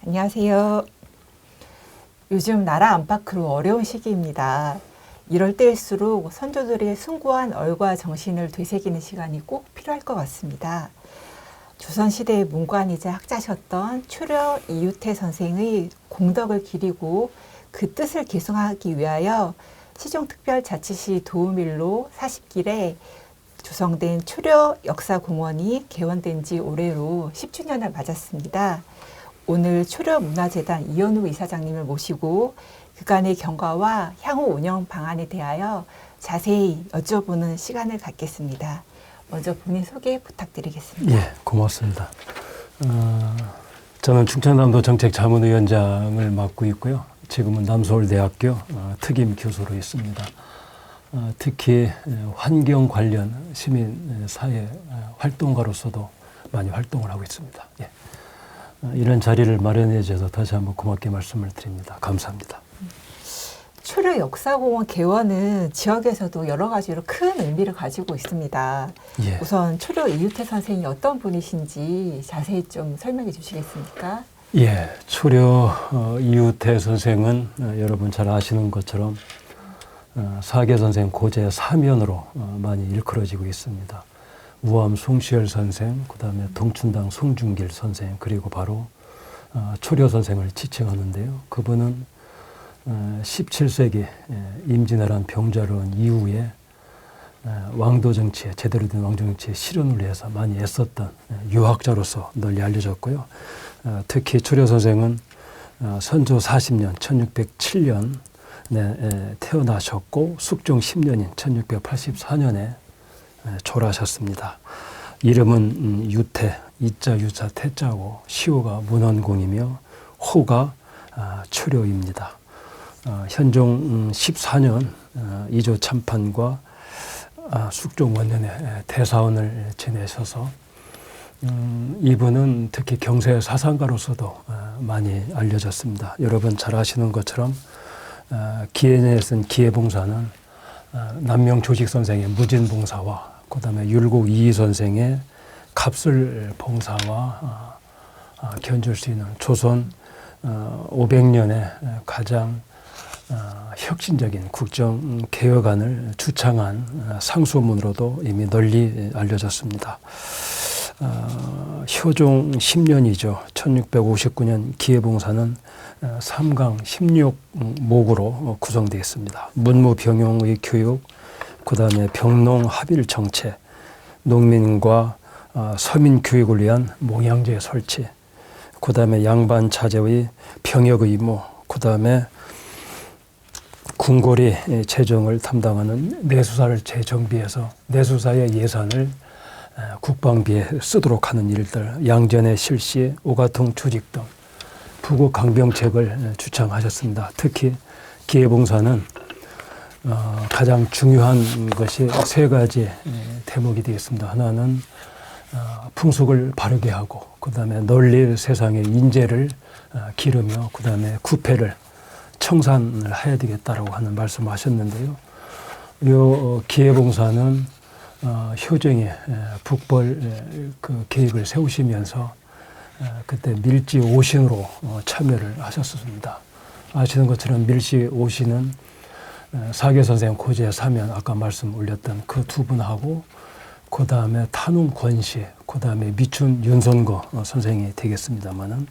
안녕하세요. 요즘 나라 안팎으로 어려운 시기입니다. 이럴 때일수록 선조들의 숭고한 얼과 정신을 되새기는 시간이 꼭 필요할 것 같습니다. 조선시대의 문관이자 학자셨던 초려 이유태 선생의 공덕을 기리고 그 뜻을 계승하기 위하여 시종특별자치시 도우밀로 40길에 조성된 초려 역사공원이 개원된 지 올해로 10주년을 맞았습니다. 오늘 초려문화재단 이현우 이사장님을 모시고 그간의 경과와 향후 운영 방안에 대하여 자세히 여쭤보는 시간을 갖겠습니다. 먼저 본인 소개 부탁드리겠습니다. 예, 고맙습니다. 저는 충청남도 정책자문위원장을 맡고 있고요. 지금은 남서울대학교 특임 교수로 있습니다. 특히 환경 관련 시민사회 활동가로서도 많이 활동을 하고 있습니다. 예. 이런 자리를 마련해 주셔서 다시 한번 고맙게 말씀을 드립니다. 감사합니다. 초려 역사공원 개원은 지역에서도 여러 가지로 큰 의미를 가지고 있습니다. 예. 우선 초려 이유태 선생이 어떤 분이신지 자세히 좀 설명해 주시겠습니까? 예, 초려 이유태 선생은 여러분 잘 아시는 것처럼 사계 선생 고제 사면으로 많이 일컬어지고 있습니다. 우암 송시열 선생, 그 다음에 동춘당 송중길 선생, 그리고 바로 초려 선생을 지칭하는데요. 그분은 17세기 임진왜란 병자론 이후에 왕도 정치에, 제대로 된 왕조 정치에 실현을 위해서 많이 애썼던 유학자로서 널리 알려졌고요. 특히 초려 선생은 선조 40년 1607년에 태어나셨고 숙종 10년인 1684년에 졸하셨습니다. 이름은 유태, 이자 유자 태자고 시호가 문헌공이며 호가 초려입니다. 현종 14년 이조 참판과 숙종 원년에 대사원을 지내셔서 이분은 특히 경세 사상가로서도 많이 알려졌습니다. 여러분 잘 아시는 것처럼 기해년에 쓴 기해봉사는 남명 조직 선생의 무진봉사와 그 다음에 율곡 이희 선생의 갑술봉사와 견줄 수 있는 조선 500년의 가장 혁신적인 국정개혁안을 주창한 상소문으로도 이미 널리 알려졌습니다. 효종 10년이죠. 1659년 기해봉사는 3강 16목으로 구성되어 있습니다. 문무병용의 교육, 그 다음에 병농합일 정책, 농민과 서민 교육을 위한 몽양제 설치, 그 다음에 양반 자제의 병역 의무, 그 다음에 궁궐이 재정을 담당하는 내수사를 재정비해서 내수사의 예산을 국방비에 쓰도록 하는 일들, 양전의 실시, 오가통 조직 등 부국 강병책을 주창하셨습니다. 특히 기해봉사는 가장 중요한 것이 세 가지 대목이 되겠습니다. 하나는 풍속을 바르게 하고, 그 다음에 널리 세상의 인재를 기르며, 그 다음에 구패를 청산을 해야 되겠다라고 하는 말씀을 하셨는데요. 이 기해봉사는 효정의 북벌 그 계획을 세우시면서 그때 밀지 오신으로 참여를 하셨습니다. 아시는 것처럼 밀지 오신은 사계 선생 고제 사면 아까 말씀 올렸던 그 두 분하고 그 다음에 탄웅 권씨, 그 다음에 미춘 윤선거 선생이 되겠습니다만은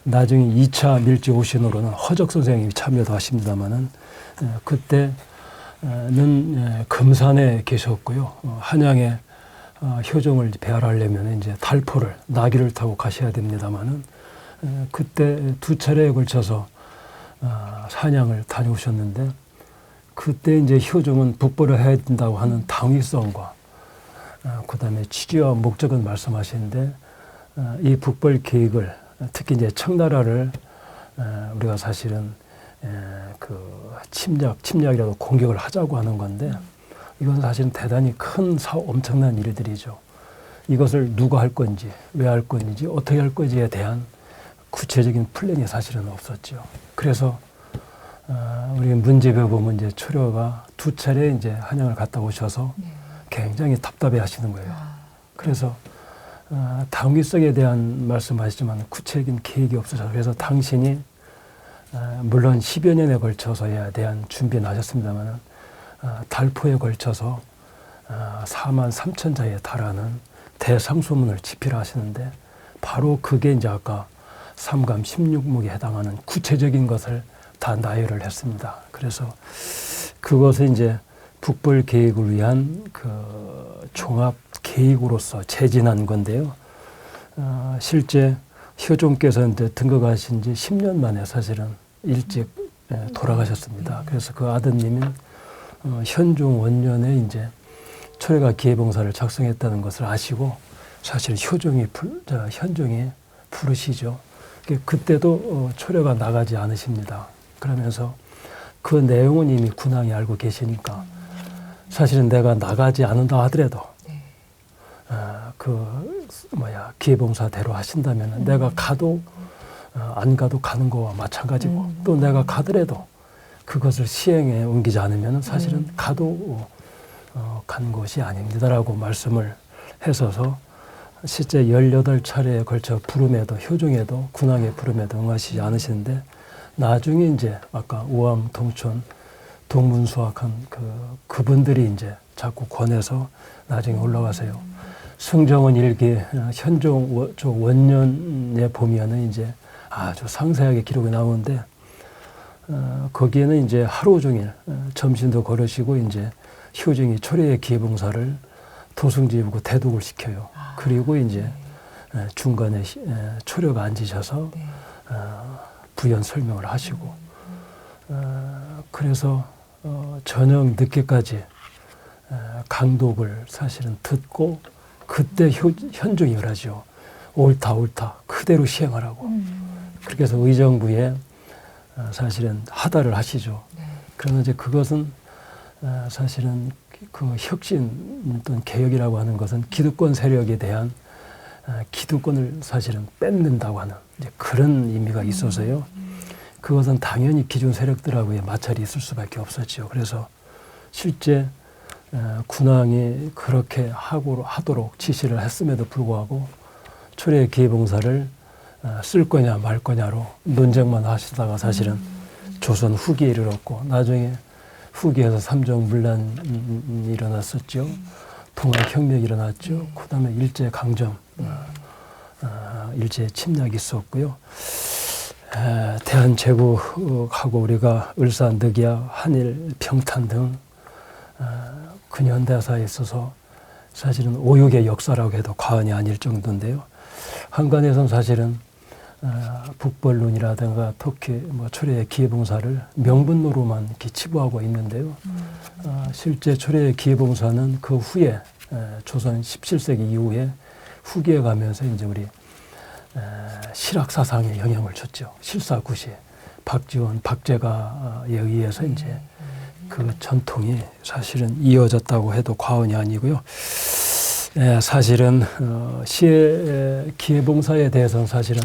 나중에 2차 밀지 오신으로는 허적 선생이 참여도 하십니다만은 그때는 금산에 계셨고요. 한양에 효정을 배할하려면 이제 달포를 나귀를 타고 가셔야 됩니다만은 그때 두 차례에 걸쳐서 한양을 다녀오셨는데 그때 이제 효정은 북벌을 해야 된다고 하는 당위성과 그 다음에 취지와 목적은 말씀하시는데 이 북벌 계획을 특히 이제 청나라를 우리가 사실은 그 침략이라도 공격을 하자고 하는 건데 이건 사실은 대단히 큰 엄청난 일들이죠. 이것을 누가 할 건지, 왜 할 건지, 어떻게 할 건지에 대한 구체적인 플랜이 사실은 없었죠. 그래서 우리 문집에 보면 이제 초려가 두 차례 이제 한양을 갔다 오셔서 굉장히 답답해 하시는 거예요. 그래서 당위성에 대한 말씀하시지만 구체적인 계획이 없으셔서 그래서 당신이 물론 10여 년에 걸쳐서에 대한 준비는 하셨습니다만 달포에 걸쳐서 4만 3천 자에 달하는 대상소문을 집필하시는데 바로 그게 이제 아까 삼감 16목에 해당하는 구체적인 것을 다 나열을 했습니다. 그래서 그것을 이제 북벌 계획을 위한 그 종합 계획으로서 제진한 건데요. 실제 효종께서 이제 등극하신 지 10년 만에 사실은 일찍 돌아가셨습니다. 그래서 그 아드님인 현종 원년에 이제 초래가 기해봉사를 작성했다는 것을 아시고 사실 현종이 부르시죠. 그때도 초래가 나가지 않으십니다. 그러면서 그 내용은 이미 군왕이 알고 계시니까 사실은 내가 나가지 않는다 하더라도 기해봉사대로 하신다면 내가 가도 안 가도 가는 거와 마찬가지고 또 내가 가더라도 그것을 시행에 옮기지 않으면 사실은 가도 간 것이 아닙니다라고 말씀을 했어서 실제 18차례에 걸쳐 부름에도 효종에도 군왕의 부름에도 응하시지 않으시는데 나중에 이제 아까 우암 동촌 동문수학한 그분들이 이제 자꾸 권해서 나중에 올라가세요. 승정원 일기 현종 원년에 보면은 이제 아주 상세하게 기록이 나오는데 거기에는 이제 하루 종일 점심도 거르시고 이제 효종이 초래의 기해봉사를 도승지부고 대독을 시켜요. 그리고 이제 중간에 초려가 앉으셔서 부연 설명을 하시고 그래서 저녁 늦게까지 강독을 사실은 듣고 그때 현종이 열하죠. 옳다 그대로 시행하라고. 그렇게 해서 의정부에 사실은 하달을 하시죠. 그러나 이제 그것은 사실은 그 혁신 또는 개혁이라고 하는 것은 기득권 세력에 대한 기득권을 사실은 뺏는다고 하는 이제 그런 의미가 있어서요. 그것은 당연히 기존 세력들하고의 마찰이 있을 수밖에 없었죠. 그래서 실제 군왕이 그렇게 하도록 지시를 했음에도 불구하고 초래 기해봉사를 쓸 거냐 말 거냐로 논쟁만 하시다가 사실은 조선 후기에 이르렀고 나중에 후기에서 삼정문란이 일어났었죠. 동학혁명이 일어났죠. 그 다음에 일제강점, 일제 침략이 있었고요. 대한제국하고 우리가 을사, 늑야, 한일, 평탄 등 근현대사에 있어서 사실은 오육의 역사라고 해도 과언이 아닐 정도인데요. 한간에서는 사실은 북벌론이라든가 특히 초래의 기해봉사를 명분으로만 이렇게 치부하고 있는데요. 실제 초래의 기해봉사는 그 후에 조선 17세기 이후에 후기에 가면서 이제 우리 실학 사상에 영향을 줬죠. 실사구시 박지원, 박제가에 의해서 이제 그 전통이 사실은 이어졌다고 해도 과언이 아니고요. 사실은 시의 기해봉사에 대해서는 사실은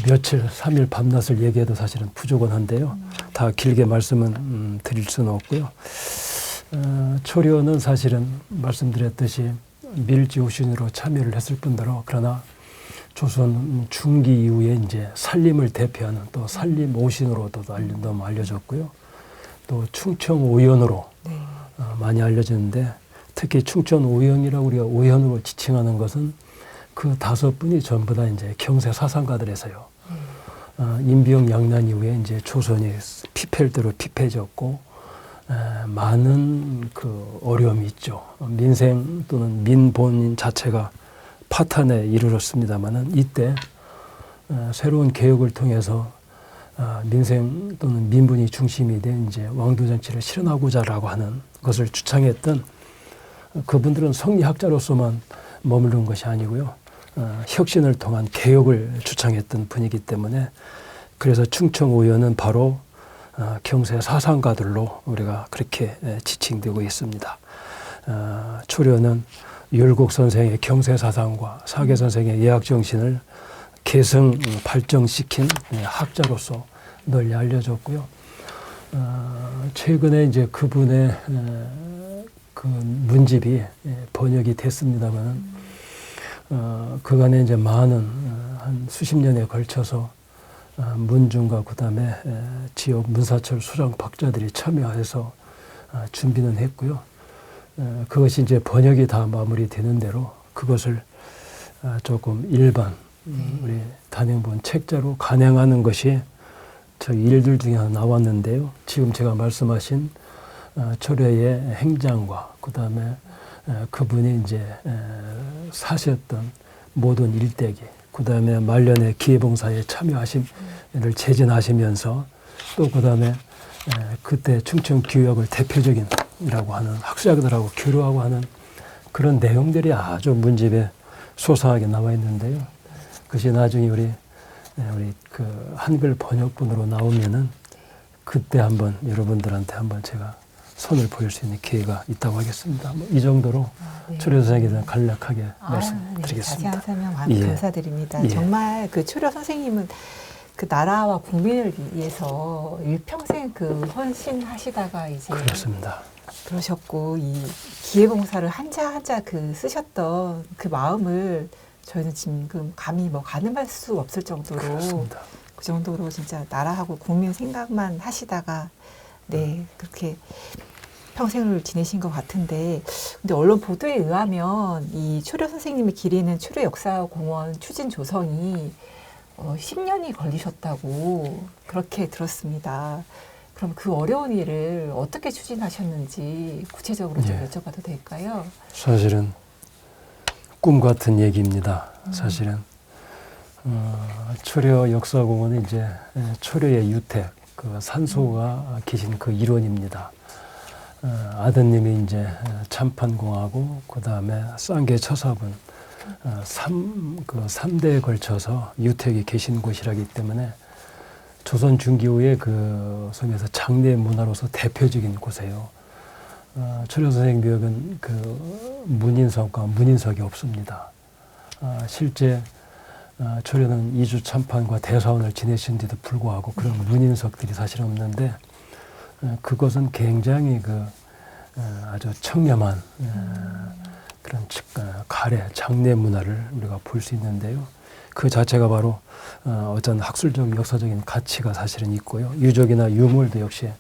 며칠, 3일 밤낮을 얘기해도 사실은 부족은 한데요. 다 길게 말씀은 드릴 수는 없고요. 초려는 사실은 말씀드렸듯이 밀지오신으로 참여를 했을 뿐더러 그러나 조선 중기 이후에 이제 산림을 대표하는 또 산림 오신으로도 너무 알려졌고요. 또 충청 오연으로 많이 알려졌는데 특히 충청 오연이라고 우리가 오연으로 지칭하는 것은 그 5분이 전부 다 이제 경세 사상가들에서요. 임비영 양난 이후에 이제 조선이 피폐일대로 피폐해졌고 많은 그 어려움이 있죠. 민생 또는 민본 자체가 파탄에 이르렀습니다만은 이때 새로운 개혁을 통해서 민생 또는 민분이 중심이 된 이제 왕도정치를 실현하고자라고 하는 것을 주창했던 그분들은 성리학자로서만 머무른 것이 아니고요. 혁신을 통한 개혁을 주창했던 분이기 때문에 그래서 충청오연은 바로 경세 사상가들로 우리가 그렇게 지칭되고 있습니다. 초려는 율곡 선생의 경세 사상과 사계 선생의 예학 정신을 계승 발전시킨 학자로서 널리 알려졌고요. 최근에 이제 그분의 그 문집이 번역이 됐습니다만은 그간에 이제 많은 한 수십 년에 걸쳐서 문중과 그다음에 지역 문사철 수장 박자들이 참여해서 준비는 했고요. 그것이 이제 번역이 다 마무리되는 대로 그것을 조금 일반 우리 단행본 책자로 간행하는 것이 저희 일들 중에 하나 나왔는데요. 지금 제가 말씀하신 초려의 행장과 그다음에 그분이 이제 사셨던 모든 일대기, 그다음에 말년에 기회봉사에 참여하심을 재진하시면서 또 그다음에 그때 충청교역을 대표적인이라고 하는 학자들하고 교류하고 하는 그런 내용들이 아주 문집에 소상하게 나와 있는데요. 그것이 나중에 우리 그 한글 번역본으로 나오면은 그때 한번 여러분들한테 한번 제가 손을 보일 수 있는 기회가 있다고 하겠습니다. 이 정도로 초려 선생님에 대한 간략하게 말씀드리겠습니다. 자세한 설명 예. 감사드립니다. 예. 정말 그 초려 선생님은 그 나라와 국민을 위해서 일평생 그 헌신하시다가 이제 그렇습니다. 그러셨고 이 기회봉사를 한자 한자 그 쓰셨던 그 마음을 저희는 지금 감히 뭐 가늠할 수 없을 정도로 그렇습니다. 그 정도로 진짜 나라하고 국민 생각만 하시다가 네 그렇게 평생을 지내신 것 같은데 근데 언론 보도에 의하면 이 초려 선생님이 기리는 초려 역사공원 추진 조성이 10년이 걸리셨다고 그렇게 들었습니다. 그럼 그 어려운 일을 어떻게 추진하셨는지 구체적으로 좀 예. 여쭤봐도 될까요? 사실은 꿈 같은 얘기입니다. 사실은 초려 역사공원은 이제 초려의 유택, 그 산소가 계신 그 일원입니다. 아드님이 이제 참판공하고 그 다음에 쌍계 처사분 3대에 걸쳐서 유택이 계신 곳이라기 때문에 조선 중기 후에 그 섬에서 장례 문화로서 대표적인 곳이에요. 초려 선생 묘역은 그 문인석과 문인석이 없습니다. 실제 초려는 이주 참판과 대사원을 지내신 데도 불구하고 그런 문인석들이 사실 없는데 그것은 굉장히 그 아주 청렴한 그런 가래 장례 문화를 우리가 볼 수 있는데요. 그 자체가 바로 어떤 학술적 역사적인 가치가 사실은 있고요. 유적이나 유물도 역시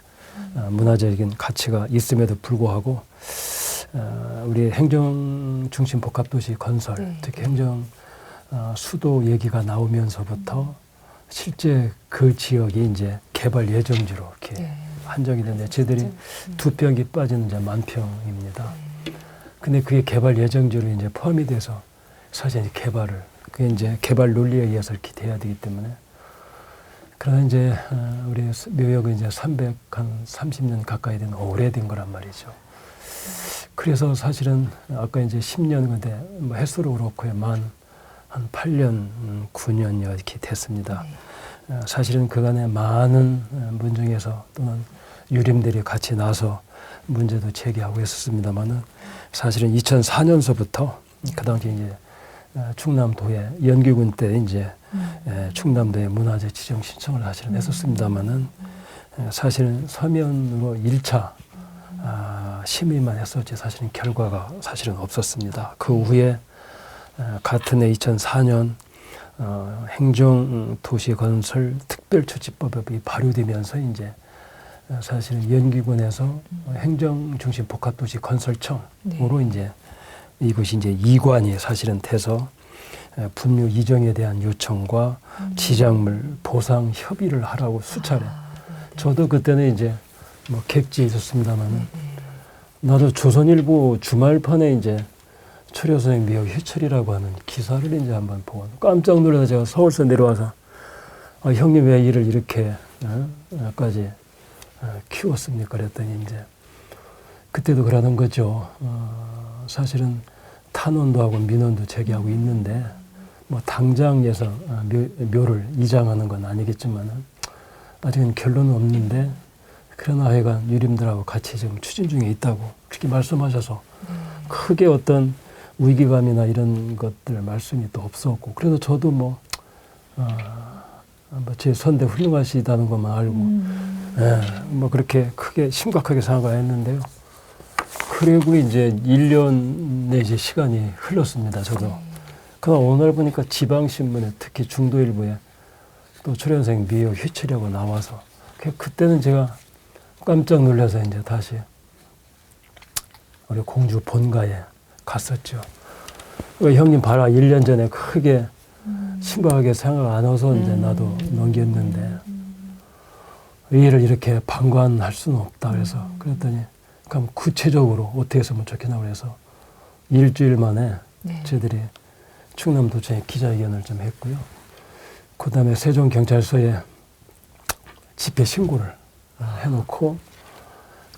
문화적인 가치가 있음에도 불구하고 우리 행정 중심 복합도시 건설, 네. 특히 행정 수도 얘기가 나오면서부터 실제 그 지역이 이제 개발 예정지로 이렇게 네. 한정이 되는데 저희들이 두 평이 빠지는 이제 만평입니다. 근데 그게 개발 예정지로 이제 포함이 돼서 사실 이제 개발을 그게 이제 개발 논리에 의해서 이렇게 돼야 되기 때문에 그러나 이제 우리 묘역은 이제 330년 가까이 된 오래된 거란 말이죠. 그래서 사실은 아까 이제 10년 근데 뭐 횟수로 그렇고요. 한 8년, 9년여 이렇게 됐습니다. 사실은 그간에 많은 문중에서 또는 유림들이 같이 나서 문제도 제기하고 했었습니다만은 사실은 2004년서부터 그 당시 이제 충남도에 연기군 때 이제 충남도에 문화재 지정 신청을 사실은 했었습니다만은 사실은 서면으로 1차 심의만 했었지 사실은 결과가 사실은 없었습니다. 그 후에 같은 해 2004년 행정도시건설 특별조치법이 발효되면서 이제 사실은 연기군에서 행정중심 복합도시 건설청으로 이제 이것이 이제 이관이 사실은 돼서 분류 이정에 대한 요청과 지작물 보상 협의를 하라고 수차례. 저도 그때는 이제 뭐 객지에 있었습니다만은 나도 조선일보 주말판에 이제 초려 선생 묘역 회철이라고 하는 기사를 이제 한번 보고 깜짝 놀라서 제가 서울서 내려와서 형님 왜 일을 이렇게 까지 키웠습니까? 그랬더니 이제 그때도 그러는 거죠. 사실은 탄원도 하고 민원도 제기하고 있는데 뭐 당장에서 묘를 이장하는 건 아니겠지만은 아직은 결론은 없는데 그러나 하여간 유림들하고 같이 지금 추진 중에 있다고 그렇게 말씀하셔서 크게 어떤 위기감이나 이런 것들 말씀이 또 없었고 그래도 저도 뭐 제 선대 훌륭하시다는 것만 알고 뭐 그렇게 크게 심각하게 생각을 했는데요. 그리고 이제 1년의 이제 시간이 흘렀습니다. 저도 그러나 오늘 보니까 지방신문에 특히 중도일보에 또 초련생 미역 휘치려고 나와서 그때는 제가 깜짝 놀라서 이제 다시 우리 공주 본가에 갔었죠. 형님 봐라, 1년 전에 크게 심각하게 생각 안 해서 이제 나도 넘겼는데 이 일을 이렇게 방관할 수는 없다 그래서 그랬더니 그럼 구체적으로 어떻게 했으면 좋겠나 그래서 일주일 만에 저희들이 충남도청에 기자회견을 좀 했고요. 그 다음에 세종경찰서에 집회 신고를 해놓고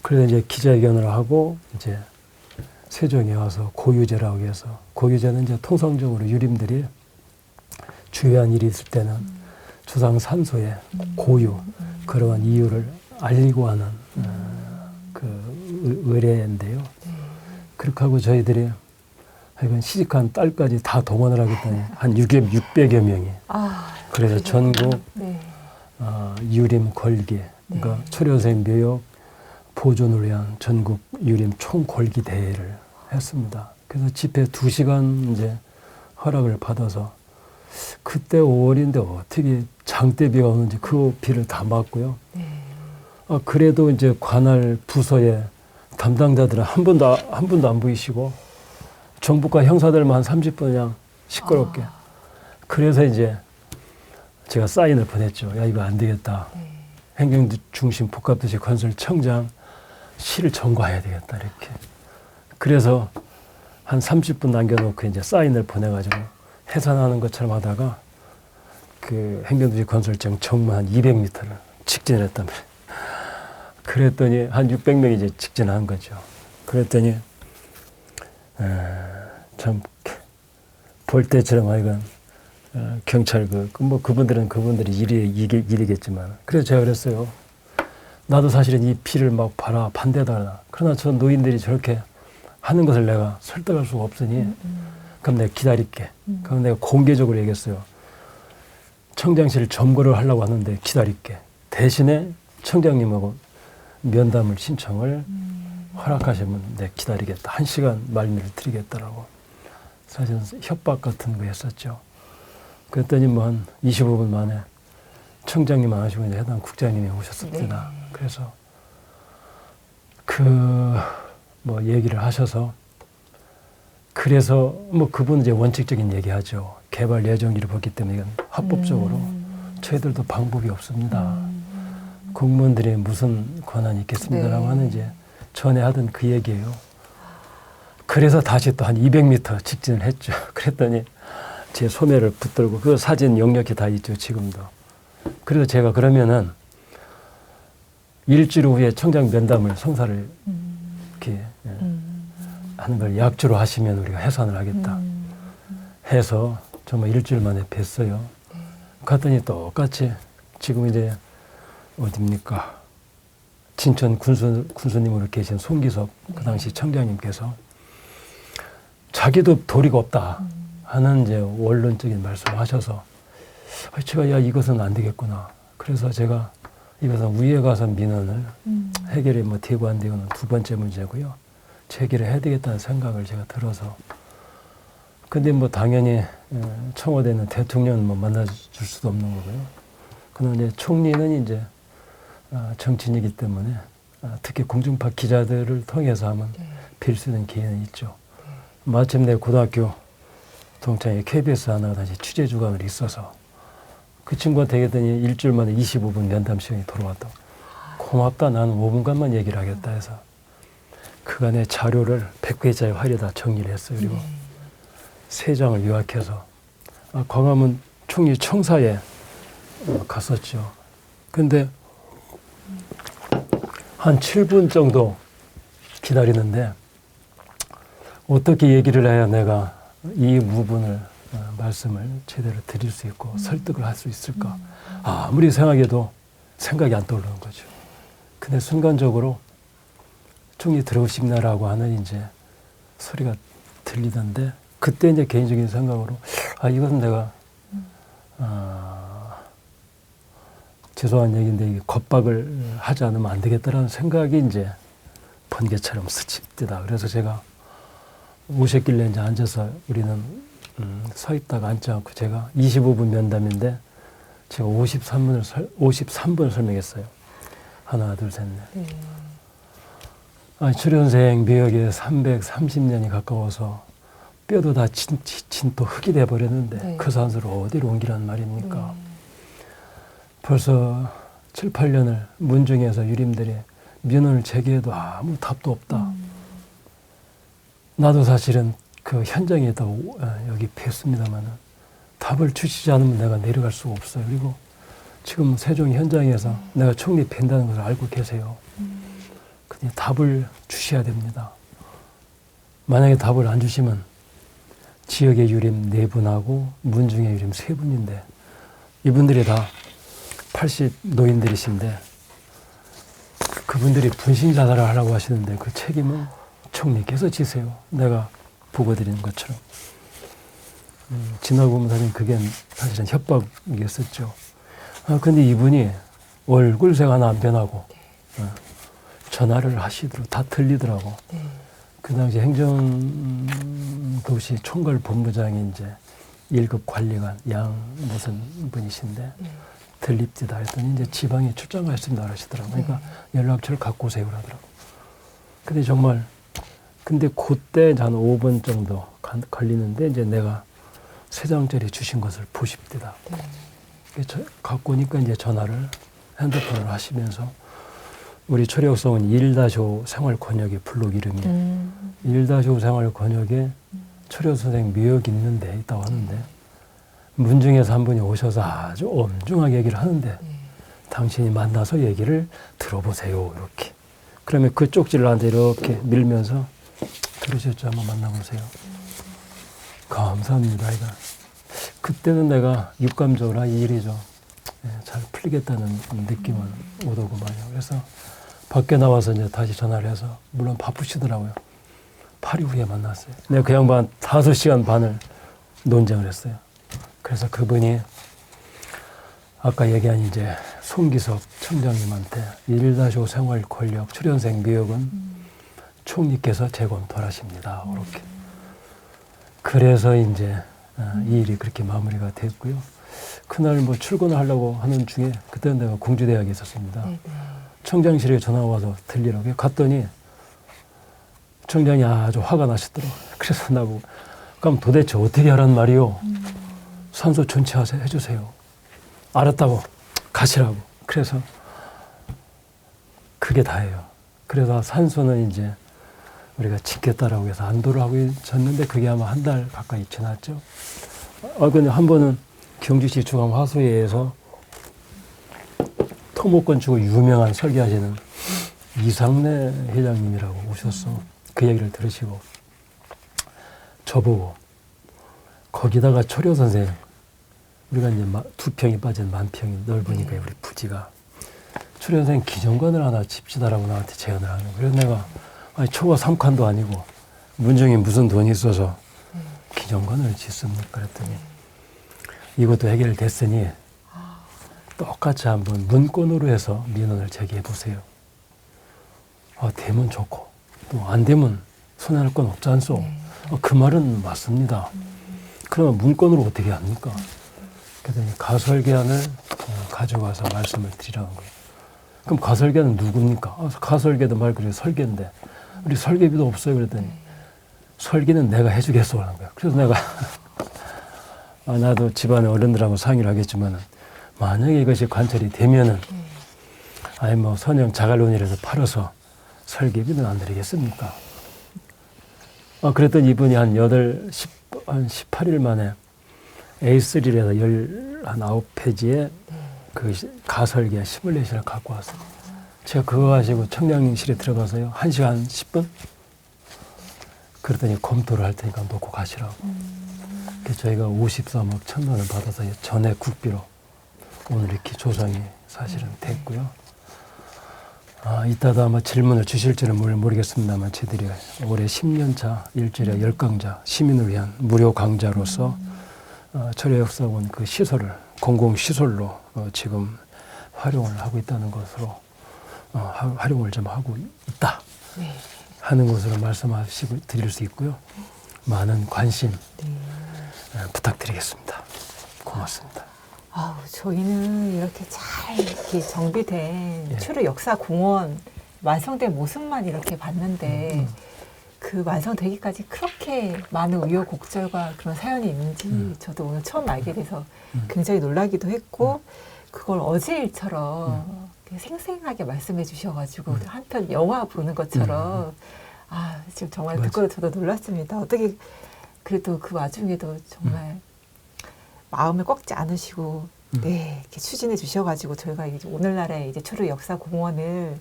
그래서 이제 기자회견을 하고 이제 세종에 와서 고유제라고 해서 고유제는 이제 통상적으로 유림들이 주요한 일이 있을 때는 주상 산소에 고유 그러한 이유를 알리고 하는 그 의례인데요. 그렇게 하고 저희들이 하여간 시집간 딸까지 다 동원을 하겠다니 한 600여 명이 그래서 전국 유림 걸기 그러니까 초려생 묘역 보존을 위한 전국 유림 총걸기 대회를 했습니다. 그래서 집회 2시간 이제 허락을 받아서 그때 5월인데 어떻게 장대비가 오는지 그 비를 다 맞고요. 그래도 이제 관할 부서의 담당자들은 한 분도 안 보이시고 정부과 형사들만 한 30분 그냥 시끄럽게. 그래서 이제 제가 사인을 보냈죠. 야, 이거 안 되겠다. 행정중심 복합도시 건설청장 시를 점거해야 되겠다 이렇게. 그래서 한 30분 남겨놓고 이제 사인을 보내가지고 해산하는 것처럼 하다가 그 행정도시 건설청 정문 한 200m를 직진했단 말이에요. 그랬더니 한 600명이 이제 직진한 거죠. 그랬더니 참 볼 때처럼 하여간 경찰 뭐 그분들이 일이겠지만 그래서 제가 그랬어요. 나도 사실은 이 피를 막 봐라 반대다. 그러나 저 노인들이 저렇게 하는 것을 내가 설득할 수가 없으니 그럼 내가 기다릴게. 그럼 내가 공개적으로 얘기했어요. 청장실 점거를 하려고 하는데 기다릴게. 대신에 청장님하고 면담을 신청을 허락하시면 내가 기다리겠다. 1시간 말미를 드리겠다라고. 사실은 협박 같은 거 했었죠. 그랬더니 뭐 한 25분 만에 청장님 안 하시고 이제 해당 국장님이 오셨습니다. 그래서 뭐 얘기를 하셔서 그래서 뭐 그분은 이제 원칙적인 얘기하죠. 개발 예정지를 봤기 때문에 이건 합법적으로 저희들도 방법이 없습니다. 공무원들이 무슨 권한이 있겠습니다라고 하는 이제 전에 하던 그 얘기예요. 그래서 다시 또 한 200m 직진을 했죠. 그랬더니 제 소매를 붙들고 그 사진 역력이 다 있죠, 지금도. 그래서 제가 그러면은 일주일 후에 청장 면담을 성사를 이렇게 하는 걸 약주로 하시면 우리가 해산을 하겠다 해서 정말 일주일 만에 뵀어요. 갔더니 똑같이 지금 이제 어딥니까? 진천 군수님으로 계신 송기섭 그 당시 청장님께서 자기도 도리가 없다 하는 이제 원론적인 말씀을 하셔서 제가 야 이것은 안 되겠구나. 그래서 제가 이것은 위에 가서 민원을 해결이 뭐 되고 안 되고는 두 번째 문제고요. 제기를 해야 되겠다는 생각을 제가 들어서 근데 뭐 당연히 청와대는 대통령은 뭐 만나줄 수도 없는 거고요. 그러나 이제 총리는 이제 정치인이기 때문에 특히 공중파 기자들을 통해서 하면 뵐 수 있는 기회는 있죠. 마침 내 고등학교 동창회 KBS 하나가 다시 취재 주간을 있어서 그 친구한테 얘기했더니 일주일 만에 25분 면담 시간이 돌아왔다고. 고맙다. 나는 5분간만 얘기를 하겠다 해서 그간의 자료를 100회짜리 화일에다 정리를 했어요. 그리고 3장을 요약해서 광화문 총리 청사에 갔었죠. 근데 한 7분 정도 기다리는데 어떻게 얘기를 해야 내가 이 부분을 말씀을 제대로 드릴 수 있고 설득을 할 수 있을까? 아무리 생각해도 생각이 안 떠오르는 거죠. 근데 순간적으로 총리 들어오시나라고 하는 이제 소리가 들리던데 그때 이제 개인적인 생각으로 이것은 내가 죄송한 얘기인데 이게 겁박을 하지 않으면 안 되겠다라는 생각이 이제 번개처럼 스치뜨다. 그래서 제가 오셨길래 이제 앉아서 우리는 서 있다가 앉지 않고 제가 25분 면담인데 제가 53분을 설명했어요. 하나, 둘, 셋, 넷. 출연생 미역에 330년이 가까워서 뼈도 다 진또 흙이 돼버렸는데 네. 그 산소를 어디로 옮기란 말입니까? 벌써 7, 8년을 문중에서 유림들이 민원을 제기해도 아무 답도 없다. 나도 사실은 그 현장에 있다가 여기 뵀습니다만 답을 주시지 않으면 내가 내려갈 수가 없어요. 그리고 지금 세종 현장에서 내가 총리 뵌다는 것을 알고 계세요. 근데 답을 주셔야 됩니다. 만약에 답을 안 주시면 지역의 유림 4분하고 문중의 유림 3분인데 이분들이 다 80 노인들이신데 그분들이 분신 자살을 하라고 하시는데 그 책임은 총리께서 지세요. 내가 보고드리는 것처럼. 지나고 보면 그게 사실은 협박이었었죠. 근데 이분이 얼굴색 하나 안 변하고 전화를 하시더라고. 다 들리더라고. 그 당시 행정도시 총괄본부장이 이제 1급 관리관 양 무슨 분이신데 들립디다 했더니 이제 지방에 출장 가셨습니다 하시더라고. 그러니까 연락처를 갖고 오세요 그러더라고. 근데 정말 근데 그때 한 5분 정도 걸리는데 이제 내가 3장짜리 주신 것을 보십디다. 갖고 오니까 이제 전화를 핸드폰을 하시면서 우리 초력성은 1-5 생활권역의 블록 이름이 1-5 생활권역에 초력 선생 묘역이 있는데 있다고 하는데 문중에서 한 분이 오셔서 아주 엄중하게 얘기를 하는데 당신이 만나서 얘기를 들어보세요 이렇게. 그러면 그 쪽지를 나한테 이렇게 밀면서 들으셨죠? 한번 만나보세요. 감사합니다. 이거. 그때는 내가 육감적으로 이 일이 좀 잘 풀리겠다는 느낌은 오더구만요. 그래서 밖에 나와서 이제 다시 전화를 해서 물론 바쁘시더라고요. 8일 후에 만났어요. 내가 그 양반 5시간 반을 논쟁을 했어요. 그래서 그분이 아까 얘기한 이제 송기석 청장님한테 1-5 생활 권력 출연생 미역은 총리께서 재검토하십니다. 그렇게. 그래서 이제 이 일이 그렇게 마무리가 됐고요. 그날 뭐 출근을 하려고 하는 중에 그때는 내가 공주대학에 있었습니다. 청장실에 전화가 와서 들리라고 갔더니 청장이 아주 화가 나시더라고요. 그래서 나보고 그럼 도대체 어떻게 하란 말이요? 산소 전체해주세요. 알았다고 가시라고. 그래서 그게 다예요. 그래서 산소는 이제 우리가 짓겠다라고 해서 안도를 하고 있었는데 그게 아마 한 달 가까이 지났죠. 근데 한 번은 경주시 중앙화수회에서 토목건 주고 유명한 설계하시는 이상래 회장님이라고 오셔서 그 얘기를 들으시고 저보고 거기다가 초려 선생 우리가 이제 2평이 빠진 10,000평이 넓으니까 우리 부지가 초려 선생 기정관을 하나 집시다라고 나한테 제안을 하는 거예요. 그래서 내가 아니 초가 3칸도 아니고 문중이 무슨 돈이 있어서 기정관을 짓습니까? 그랬더니 이것도 해결됐으니 똑같이 한번 문건으로 해서 민원을 제기해 보세요. 되면 좋고 또 안 되면 손해할 건 없지 않소. 그 말은 맞습니다. 그러면 문건으로 어떻게 합니까? 그랬더니 가설계안을 가져가서 말씀을 드리라는 거예요. 그럼 가설계는 누굽니까? 가설계도 말 그대로 설계인데 우리 설계비도 없어요. 그랬더니 설계는 내가 해주겠소 하는 거예요. 그래서 내가 나도 집안의 어른들하고 상의를 하겠지만 만약에 이것이 관철이 되면은 아니 뭐 선형 자갈론이라도 팔아서 설계비는 안 드리겠습니까? 그랬더니 이분이 한 18일 만에 A3에서 19페이지에 그 가설계 시뮬레이션을 갖고 왔어요. 제가 그거 가지고 청량실에 들어가서요. 1시간 10분? 그랬더니 검토를 할 테니까 놓고 가시라고. 그래서 저희가 53억 1,000만 원을 받아서 전액 국비로 오늘 이렇게 조성이 사실은 됐고요. 이따도 아마 질문을 주실지는 모르겠습니다만 저희들이 올해 10년차 일주일에 10강좌 시민을 위한 무료 강좌로서 초려역사원 그 시설을 공공시설로 지금 활용을 하고 있다는 것으로 활용을 좀 하고 있다 하는 것으로 말씀하시고 드릴 수 있고요. 많은 관심 부탁드리겠습니다. 고맙습니다. 아우, 저희는 이렇게 잘 이렇게 정비된 예. 초려 역사 공원 완성된 모습만 이렇게 봤는데 그 완성되기까지 그렇게 많은 우여곡절과 그런 사연이 있는지 저도 오늘 처음 알게 돼서 굉장히 놀라기도 했고 그걸 어제 일처럼 생생하게 말씀해 주셔가지고 한편 영화 보는 것처럼 아, 지금 정말 맞아. 듣고 저도 놀랐습니다. 어떻게 그래도 그 와중에도 정말 마음을 꺾지 않으시고 네, 이렇게 추진해 주셔가지고 저희가 이제 오늘날의 이제 초려 역사 공원을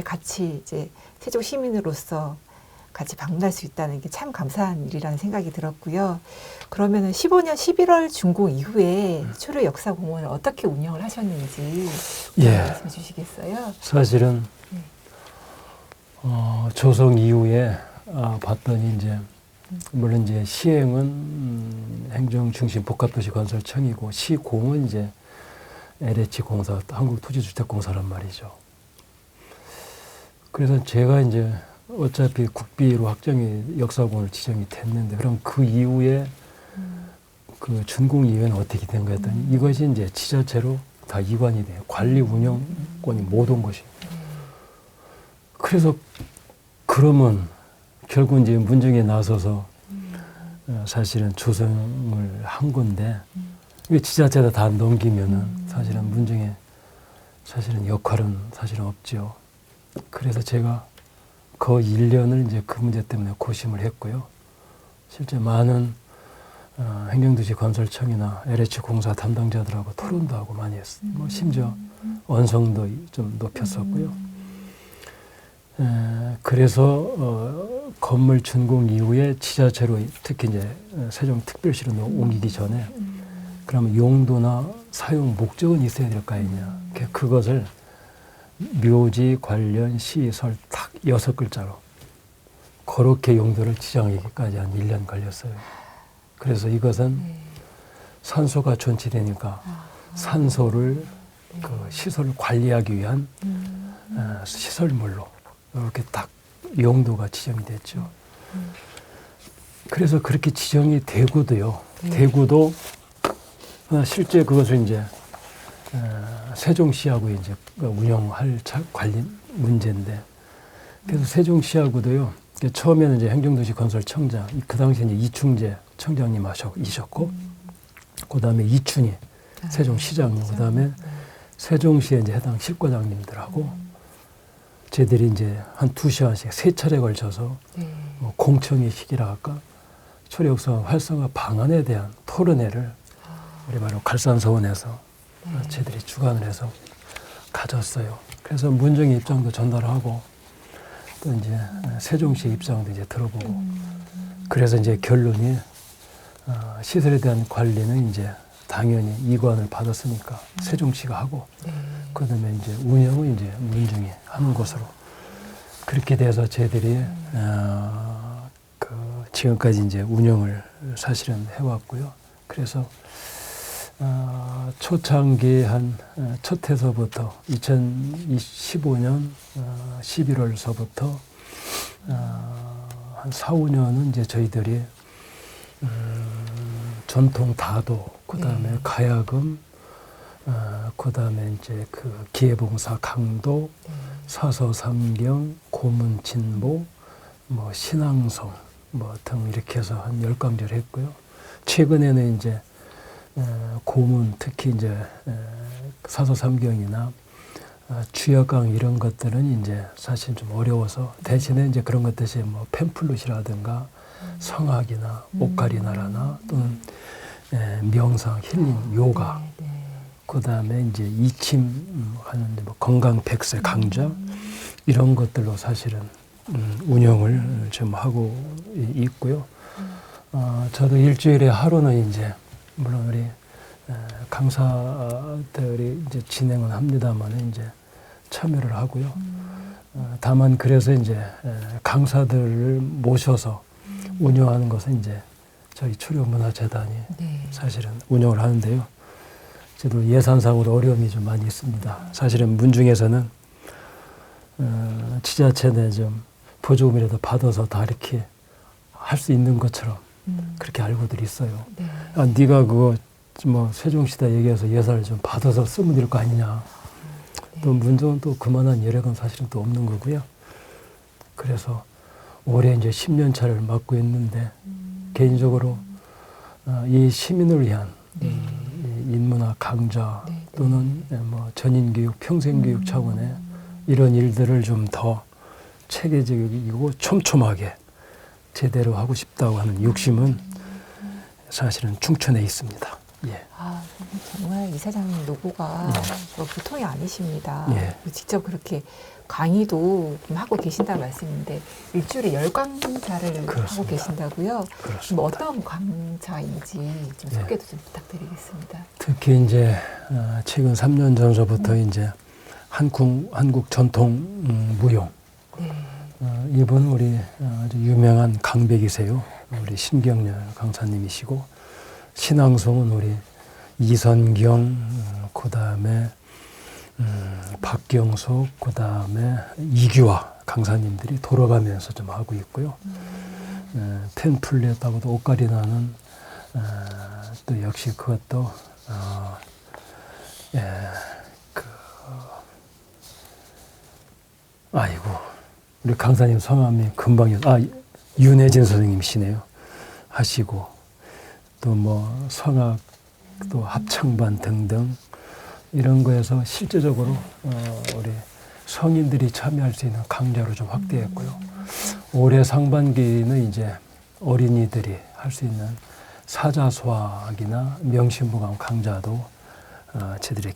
같이 이제 세종 시민으로서 같이 방문할 수 있다는 게 참 감사한 일이라는 생각이 들었고요. 그러면은 15년 11월 준공 이후에 초려 역사 공원을 어떻게 운영을 하셨는지 예. 말씀해 주시겠어요? 사실은 네. 조성 이후에 봤더니 이제 물론 이제 시행은 행정중심복합도시건설청이고 시공은 이제 LH공사 한국토지주택공사란 말이죠. 그래서 제가 이제 어차피 국비로 확정이 역사공원을 지정이 됐는데 그럼 그 이후에 그 준공 이후에는 어떻게 된 거 했더니 이것이 이제 지자체로 다 이관이 돼요. 관리 운영권이 모든 것이. 그래서 그러면 결국 이제 문정에 나서서 사실은 조성을 한 건데 이게 지자체에다 다 넘기면은 사실은 문정에 사실은 역할은 사실은 없죠. 그래서 제가 그 1년을 이제 그 문제 때문에 고심을 했고요. 실제 많은 행정도시건설청이나 LH공사 담당자들하고 토론도 하고 많이 했어요. 뭐 심지어 언성도 좀 높였었고요. 그래서 건물 준공 이후에 지자체로 특히 이제 세종특별시로 옮기기 전에 그러면 용도나 사용 목적은 있어야 될 거 아니냐. 그것을 묘지 관련 시설 딱 6글자로 그렇게 용도를 지정하기까지 한 1년 걸렸어요. 그래서 이것은 산소가 존치되니까 산소를 그 시설을 관리하기 위한 시설물로 이렇게 딱 용도가 지정이 됐죠. 그래서 그렇게 지정이 되고도요. 되고도 실제 그것을 이제 세종시하고 이제 운영할 관리 문제인데 그래서 세종시하고도요. 처음에는 이제 행정도시건설청장 그 당시에 이제 이충재 청장님 이셨고 그다음에 이춘희 세종시장님 그다음에 세종시에 이제 해당 실과장님들하고 저희들이 이제 한 2시간씩 3차례 걸쳐서 뭐 공청회 시기라 할까 초려역사 활성화 방안에 대한 토론회를 우리 바로 갈산서원에서 저희들이 주관을 해서 가졌어요. 그래서 문정의 입장도 전달하고 또 이제 세종시의 입장도 이제 들어보고 그래서 이제 결론이 시설에 대한 관리는 이제 당연히 이관을 받았으니까 세종시가 하고 그다음에 이제 운영은 이제 문정이 하는 것으로 그렇게 돼서 저희들이 그 지금까지 이제 운영을 사실은 해왔고요. 그래서 초창기 한 첫 해서부터 2015년 11월서부터 한 4, 5년은 이제 저희들이 전통 다도, 그 다음에 가야금, 그 다음에 이제 그 기회봉사 강도, 사서삼경, 고문진보, 뭐 신앙송, 뭐 등 이렇게 해서 한 10강절 했고요. 최근에는 이제 고문, 특히 이제 사서삼경이나 주역강 이런 것들은 이제 사실 좀 어려워서 대신에 이제 그런 것들이 뭐 팸플릿이라든가 성악이나 옥가리나라나 또는 명상, 힐링, 요가, 그 다음에 이제 이침하는 뭐 건강 백세 강좌 이런 것들로 사실은 운영을 좀 하고 있고요. 저도 일주일에 하루는 이제 물론 우리 강사들이 이제 진행을 합니다만 이제 참여를 하고요. 다만 그래서 이제 강사들을 모셔서 운영하는 것은 이제 저희 초려문화재단이 사실은 운영을 하는데요. 저도 예산상으로 어려움이 좀 많이 있습니다. 사실은 문중에서는 지자체 내 좀 보조금이라도 받아서 다 이렇게 할 수 있는 것처럼 그렇게 알고들 있어요. 네. 아, 네가 그거 뭐 세종시대 얘기해서 예산을 좀 받아서 쓰면 될 거 아니냐. 네. 또 문제는 또 그만한 여력은 사실은 또 없는 거고요. 그래서 올해 이제 10년 차를 맡고 있는데 개인적으로 이 시민을 위한 네. 이 인문학 강좌 네, 네. 또는 뭐 전인교육, 평생교육 차원의 이런 일들을 좀 더 체계적이고 촘촘하게 제대로 하고 싶다고 하는 욕심은 사실은 충천에 있습니다. 예. 아, 정말 이사장님 노고가 뭐 보통이 아니십니다. 예. 직접 그렇게 강의도 좀 하고 계신다는 말씀인데 일주일에 10강좌를 하고 그렇습니다. 계신다고요? 그렇습니다. 뭐 어떤 강좌인지 좀 예. 소개도 좀 부탁드리겠습니다. 특히 이제 최근 3년 전서부터 이제 한국 전통 무용 네. 이분 우리 아주 유명한 강백이세요. 우리 신경렬 강사님이시고 신앙송은 우리 이선경 그다음에 박경석 그다음에 이규화 강사님들이 돌아가면서 좀 하고 있고요. 펜플렛하고도 옷갈이 나는 또 역시 그것도 아이고 우리 강사님 성함이 금방 윤혜진 선생님이시네요. 하시고 또 뭐 성악 또 합창반 등등 이런 거에서 실제적으로 우리 성인들이 참여할 수 있는 강좌로 좀 확대했고요. 올해 상반기는 이제 어린이들이 할 수 있는 사자수학이나 명심보감 강좌도 저희들이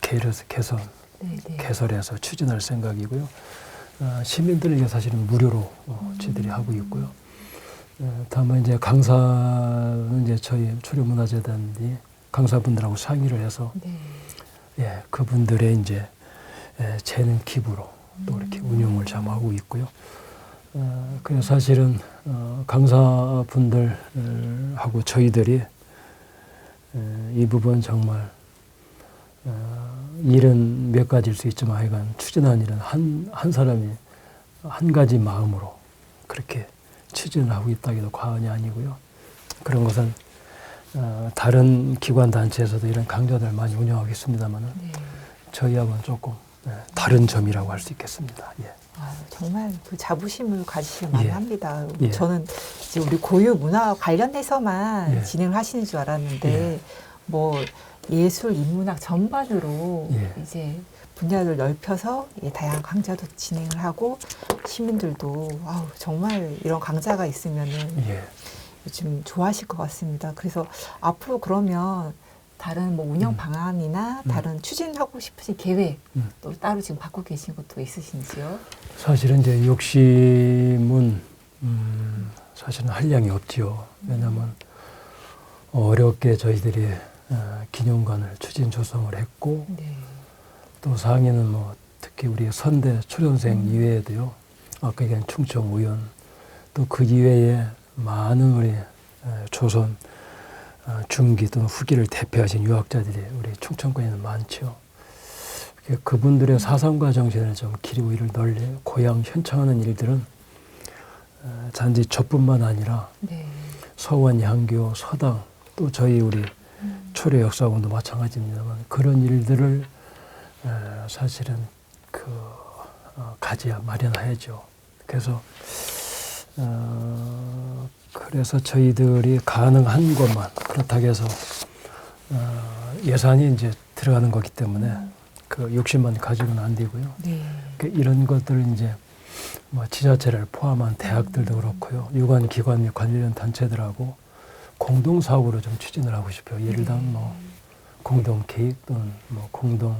개설해서 추진할 생각이고요. 시민들에게 사실은 무료로 저희들이 하고 있고요. 다만 이제 강사는 이제 저희 초려문화재단이 강사분들하고 상의를 해서 네. 예, 그분들의 이제 재능 기부로 또 이렇게 운영을 좀 하고 있고요. 그래서 사실은 강사분들하고 저희들이 이 부분 정말 일은 몇 가지일 수 있지만 하여간 추진한 일은 한 사람이 한 가지 마음으로 그렇게 추진을 하고 있다기도 과언이 아니고요. 그런 것은 다른 기관 단체에서도 이런 강좌들 많이 운영하고 있습니다만 네. 저희하고는 조금 다른 점이라고 할 수 있겠습니다. 예. 아, 정말 그 자부심을 가지시길 많이 예. 합니다. 예. 저는 이제 우리 고유 문화 관련해서만 예. 진행을 하시는 줄 알았는데 뭐 예술, 인문학 전반으로 예. 이제 분야를 넓혀서 다양한 강좌도 진행을 하고 시민들도 정말 이런 강좌가 있으면은 예. 요즘 좋아하실 것 같습니다. 그래서 앞으로 그러면 다른 뭐 운영 방안이나 다른 추진하고 싶으신 계획 또 따로 지금 갖고 계신 것도 있으신지요? 사실은 이제 욕심은 사실은 한량이 없지요. 왜냐하면 어렵게 저희들이 기념관을 추진 조성을 했고 네. 또 상해는 뭐 특히 우리 선대 초년생 이외에도요. 아까 얘기한 충청 의원 또 그 이외에 많은 우리 조선 중기 또는 후기를 대표하신 유학자들이 우리 충청권에는 많죠. 그분들의 사상과 정신을 좀 기리고 이를 널리 고향 현창하는 일들은 단지 저뿐만 아니라 네. 서원 양교 서당 또 저희 우리 초려 역사원도 마찬가지입니다만 그런 일들을 사실은 가져야 마련해야죠. 그래서 저희들이 가능한 것만 그렇다고 해서 예산이 이제 들어가는 거기 때문에 그 욕심만 가지고는 안 되고요. 네. 이런 것들을 이제 뭐 지자체를 포함한 대학들도 그렇고요. 유관 기관 및 관련 단체들하고 공동 사업으로 좀 추진을 하고 싶어요. 예를 들면 뭐 공동 계획 또는 뭐 공동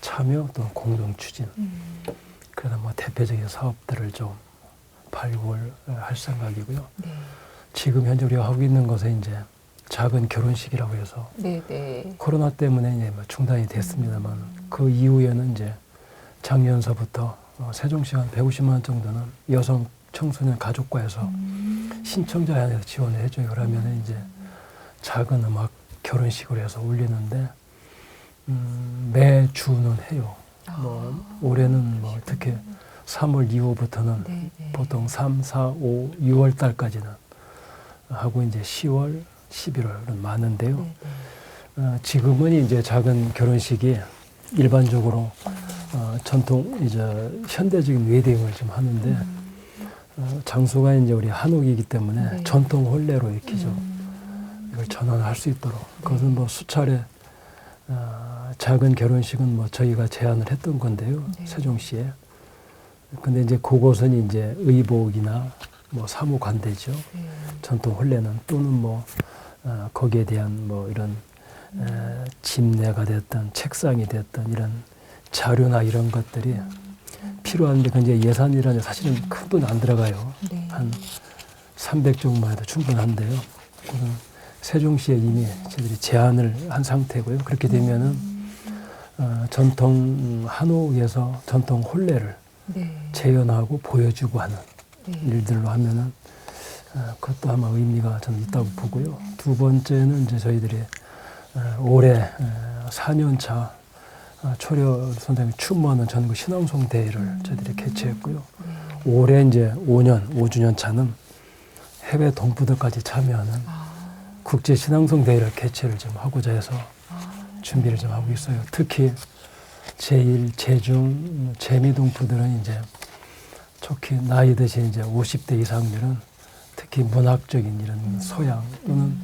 참여 또는 공동 추진. 그래서 뭐 대표적인 사업들을 좀 발굴할 생각이고요. 네. 지금 현재 우리가 하고 있는 것은 이제 작은 결혼식이라고 해서 네. 네. 코로나 때문에 이제 뭐 중단이 됐습니다만 그 이후에는 이제 작년서부터 세종시 한 150만 원 정도는 여성 청소년 가족과에서 신청자 안에서 지원을 해줘요. 그러면 이제 작은 음악 결혼식을 해서 올리는데 매주는 해요. 뭐 올해는 뭐 특히 3월 이후부터는 네. 네. 보통 3, 4, 5, 6월 달까지는 하고 이제 10월, 11월은 많은데요. 네. 지금은 이제 작은 결혼식이 일반적으로 전통 이제 현대적인 웨딩을 좀 하는데 장소가 이제 우리 한옥이기 때문에 네. 전통 혼례로 이렇게 좀 이걸 전환할 수 있도록 그것은 뭐 수차례 작은 결혼식은 뭐 저희가 제안을 했던 건데요. 네. 세종시에. 근데 이제 그곳은 이제 의복이나 뭐 사무관대죠. 네. 전통 혼례는 또는 뭐 거기에 대한 뭐 이런 집례가 됐던 책상이 됐던 이런 자료나 이런 것들이 필요한데 그 이제 예산이라는 사실은 큰 돈 안 들어가요. 네. 한 300정도만 해도 충분한데요. 그건 세종시에 이미 저희들이 제안을 한 상태고요. 그렇게 되면은 전통 한옥에서 전통 혼례를 네. 재현하고 보여주고 하는 네. 일들로 하면은 그것도 아마 의미가 저는 있다고 보고요. 두 번째는 이제 저희들이 올해 4년차 초려 선생님 추모하는 전국 신앙송 대회를 저희들이 개최했고요. 올해 이제 5주년 차는 해외 동포들까지 참여하는 국제 신앙송 대회를 개최를 좀 하고자 해서 준비를 좀 하고 있어요. 특히 제1, 제2, 재미 동포들은 이제 특히 나이 드신 이제 50대 이상들은 특히 문학적인 이런 소양 또는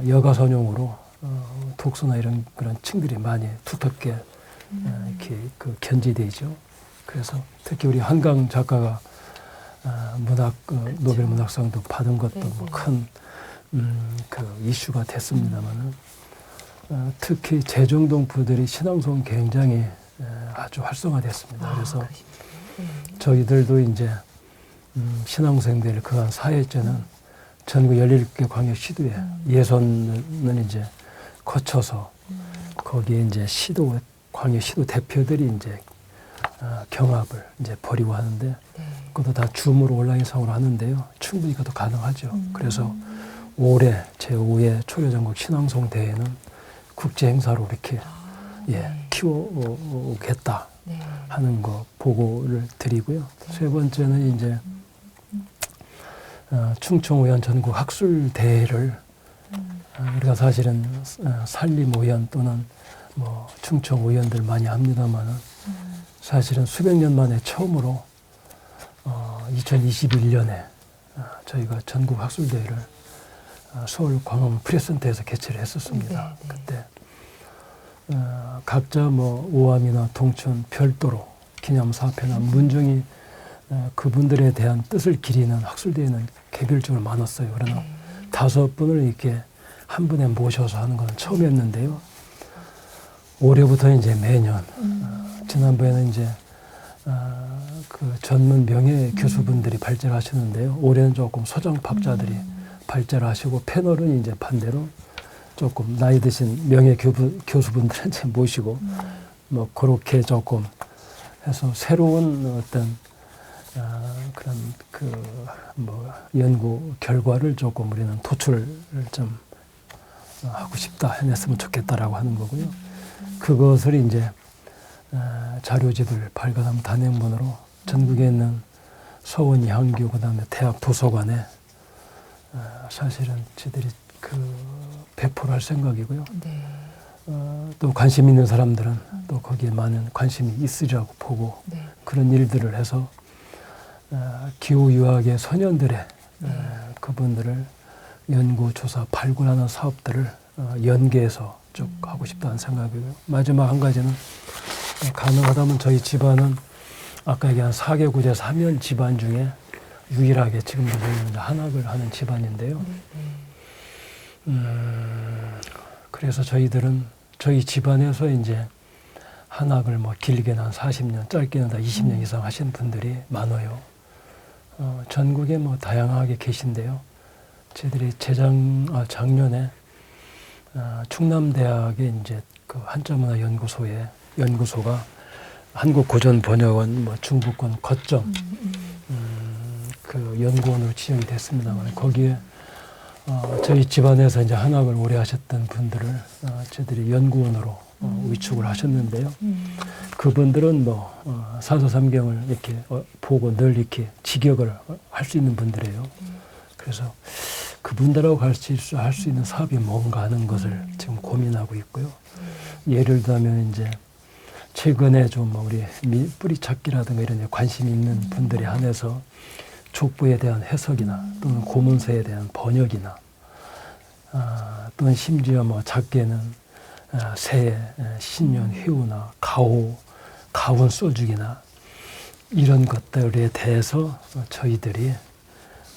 여가 선용으로 독서나 이런 그런 층들이 많이 두텁게 이렇게 그 견지되죠. 그래서 특히 우리 한강 작가가 문학 노벨 문학상도 받은 것도 뭐 큰 그 이슈가 됐습니다만은 특히 재정동포들이 신앙송 굉장히 아주 활성화됐습니다. 그래서 저희들도 이제 신앙생대를 그간 4회째는 전국 17개 광역 시도에 예선은 이제 거쳐서 거기에 이제 시도 광역 시도 대표들이 이제 경합을 이제 벌이고 하는데 그것도 다 줌으로 온라인상으로 하는데요. 충분히 그것도 가능하죠. 그래서 올해 제5회 초려전국 신앙송 대회는 국제 행사로 이렇게 키워오겠다 하는 거 보고를 드리고요. 세 번째는 이제 충청오연 전국 학술 대회를 우리가 사실은 산림오연 또는 뭐 충청오연들 많이 합니다만은 사실은 수백 년 만에 처음으로 2021년에 저희가 전국 학술 대회를 서울 광화문 프레스센터에서 개최를 했었습니다. 그때 각자 뭐 오암이나 동천 별도로 기념사패나 문중이 그분들에 대한 뜻을 기리는 학술대회는 개별적으로 많았어요. 그러나 5분을 이렇게 한 분에 모셔서 하는 건 처음이었는데요. 올해부터 이제 매년 지난번에는 이제 그 전문 명예 교수분들이 발제를 하셨는데요. 올해는 조금 소장학자들이 발제를 하시고 패널은 이제 반대로 조금 나이 드신 명예 교수분들을 이제 모시고 뭐 그렇게 조금 해서 새로운 어떤 그런 그 뭐 연구 결과를 조금 우리는 도출을 좀 하고 싶다 해냈으면 좋겠다라고 하는 거고요. 그것을 이제 자료집을 발간하면 단행본으로 전국에 있는 서원 양교 그다음에 대학 도서관에 사실은 저희들이 그 배포를 할 생각이고요. 또 관심 있는 사람들은 또 거기에 많은 관심이 있으리라고 보고 그런 일들을 해서 기후유학의 소년들의 그분들을 연구, 조사, 발굴하는 사업들을 연계해서 쭉 하고 싶다는 생각이고요. 마지막 한 가지는 가능하다면 저희 집안은 아까 얘기한 4개 구제 3연 집안 중에 유일하게 지금도 저희는 한학을 하는 집안인데요. 그래서 저희들은 저희 집안에서 이제 한학을 뭐 길게는 한 40년, 짧게는 다 20년 이상 하신 분들이 많아요. 전국에 뭐 다양하게 계신데요. 저희들이 작년에 충남대학의 이제 그 한자문화 연구소가 한국고전번역원 뭐 중부권 거점 그 연구원으로 지정이 됐습니다만 거기에 저희 집안에서 이제 한학을 오래 하셨던 분들을 저희들이 연구원으로 위촉을 하셨는데요. 그분들은 뭐 사서삼경을 이렇게 보고 늘 이렇게 직역을 할 수 있는 분들이에요. 그래서 그분들하고 같이 할 수 있는 사업이 뭔가 하는 것을 지금 고민하고 있고요. 예를 들면 이제 최근에 좀 우리 뿌리찾기라든가 이런 데 관심 있는 분들에 한해서 족보에 대한 해석이나 또는 고문서에 대한 번역이나 또는 심지어 뭐 작게는 새해, 신년 회우나 가호, 가훈 써주기나 이런 것들에 대해서 저희들이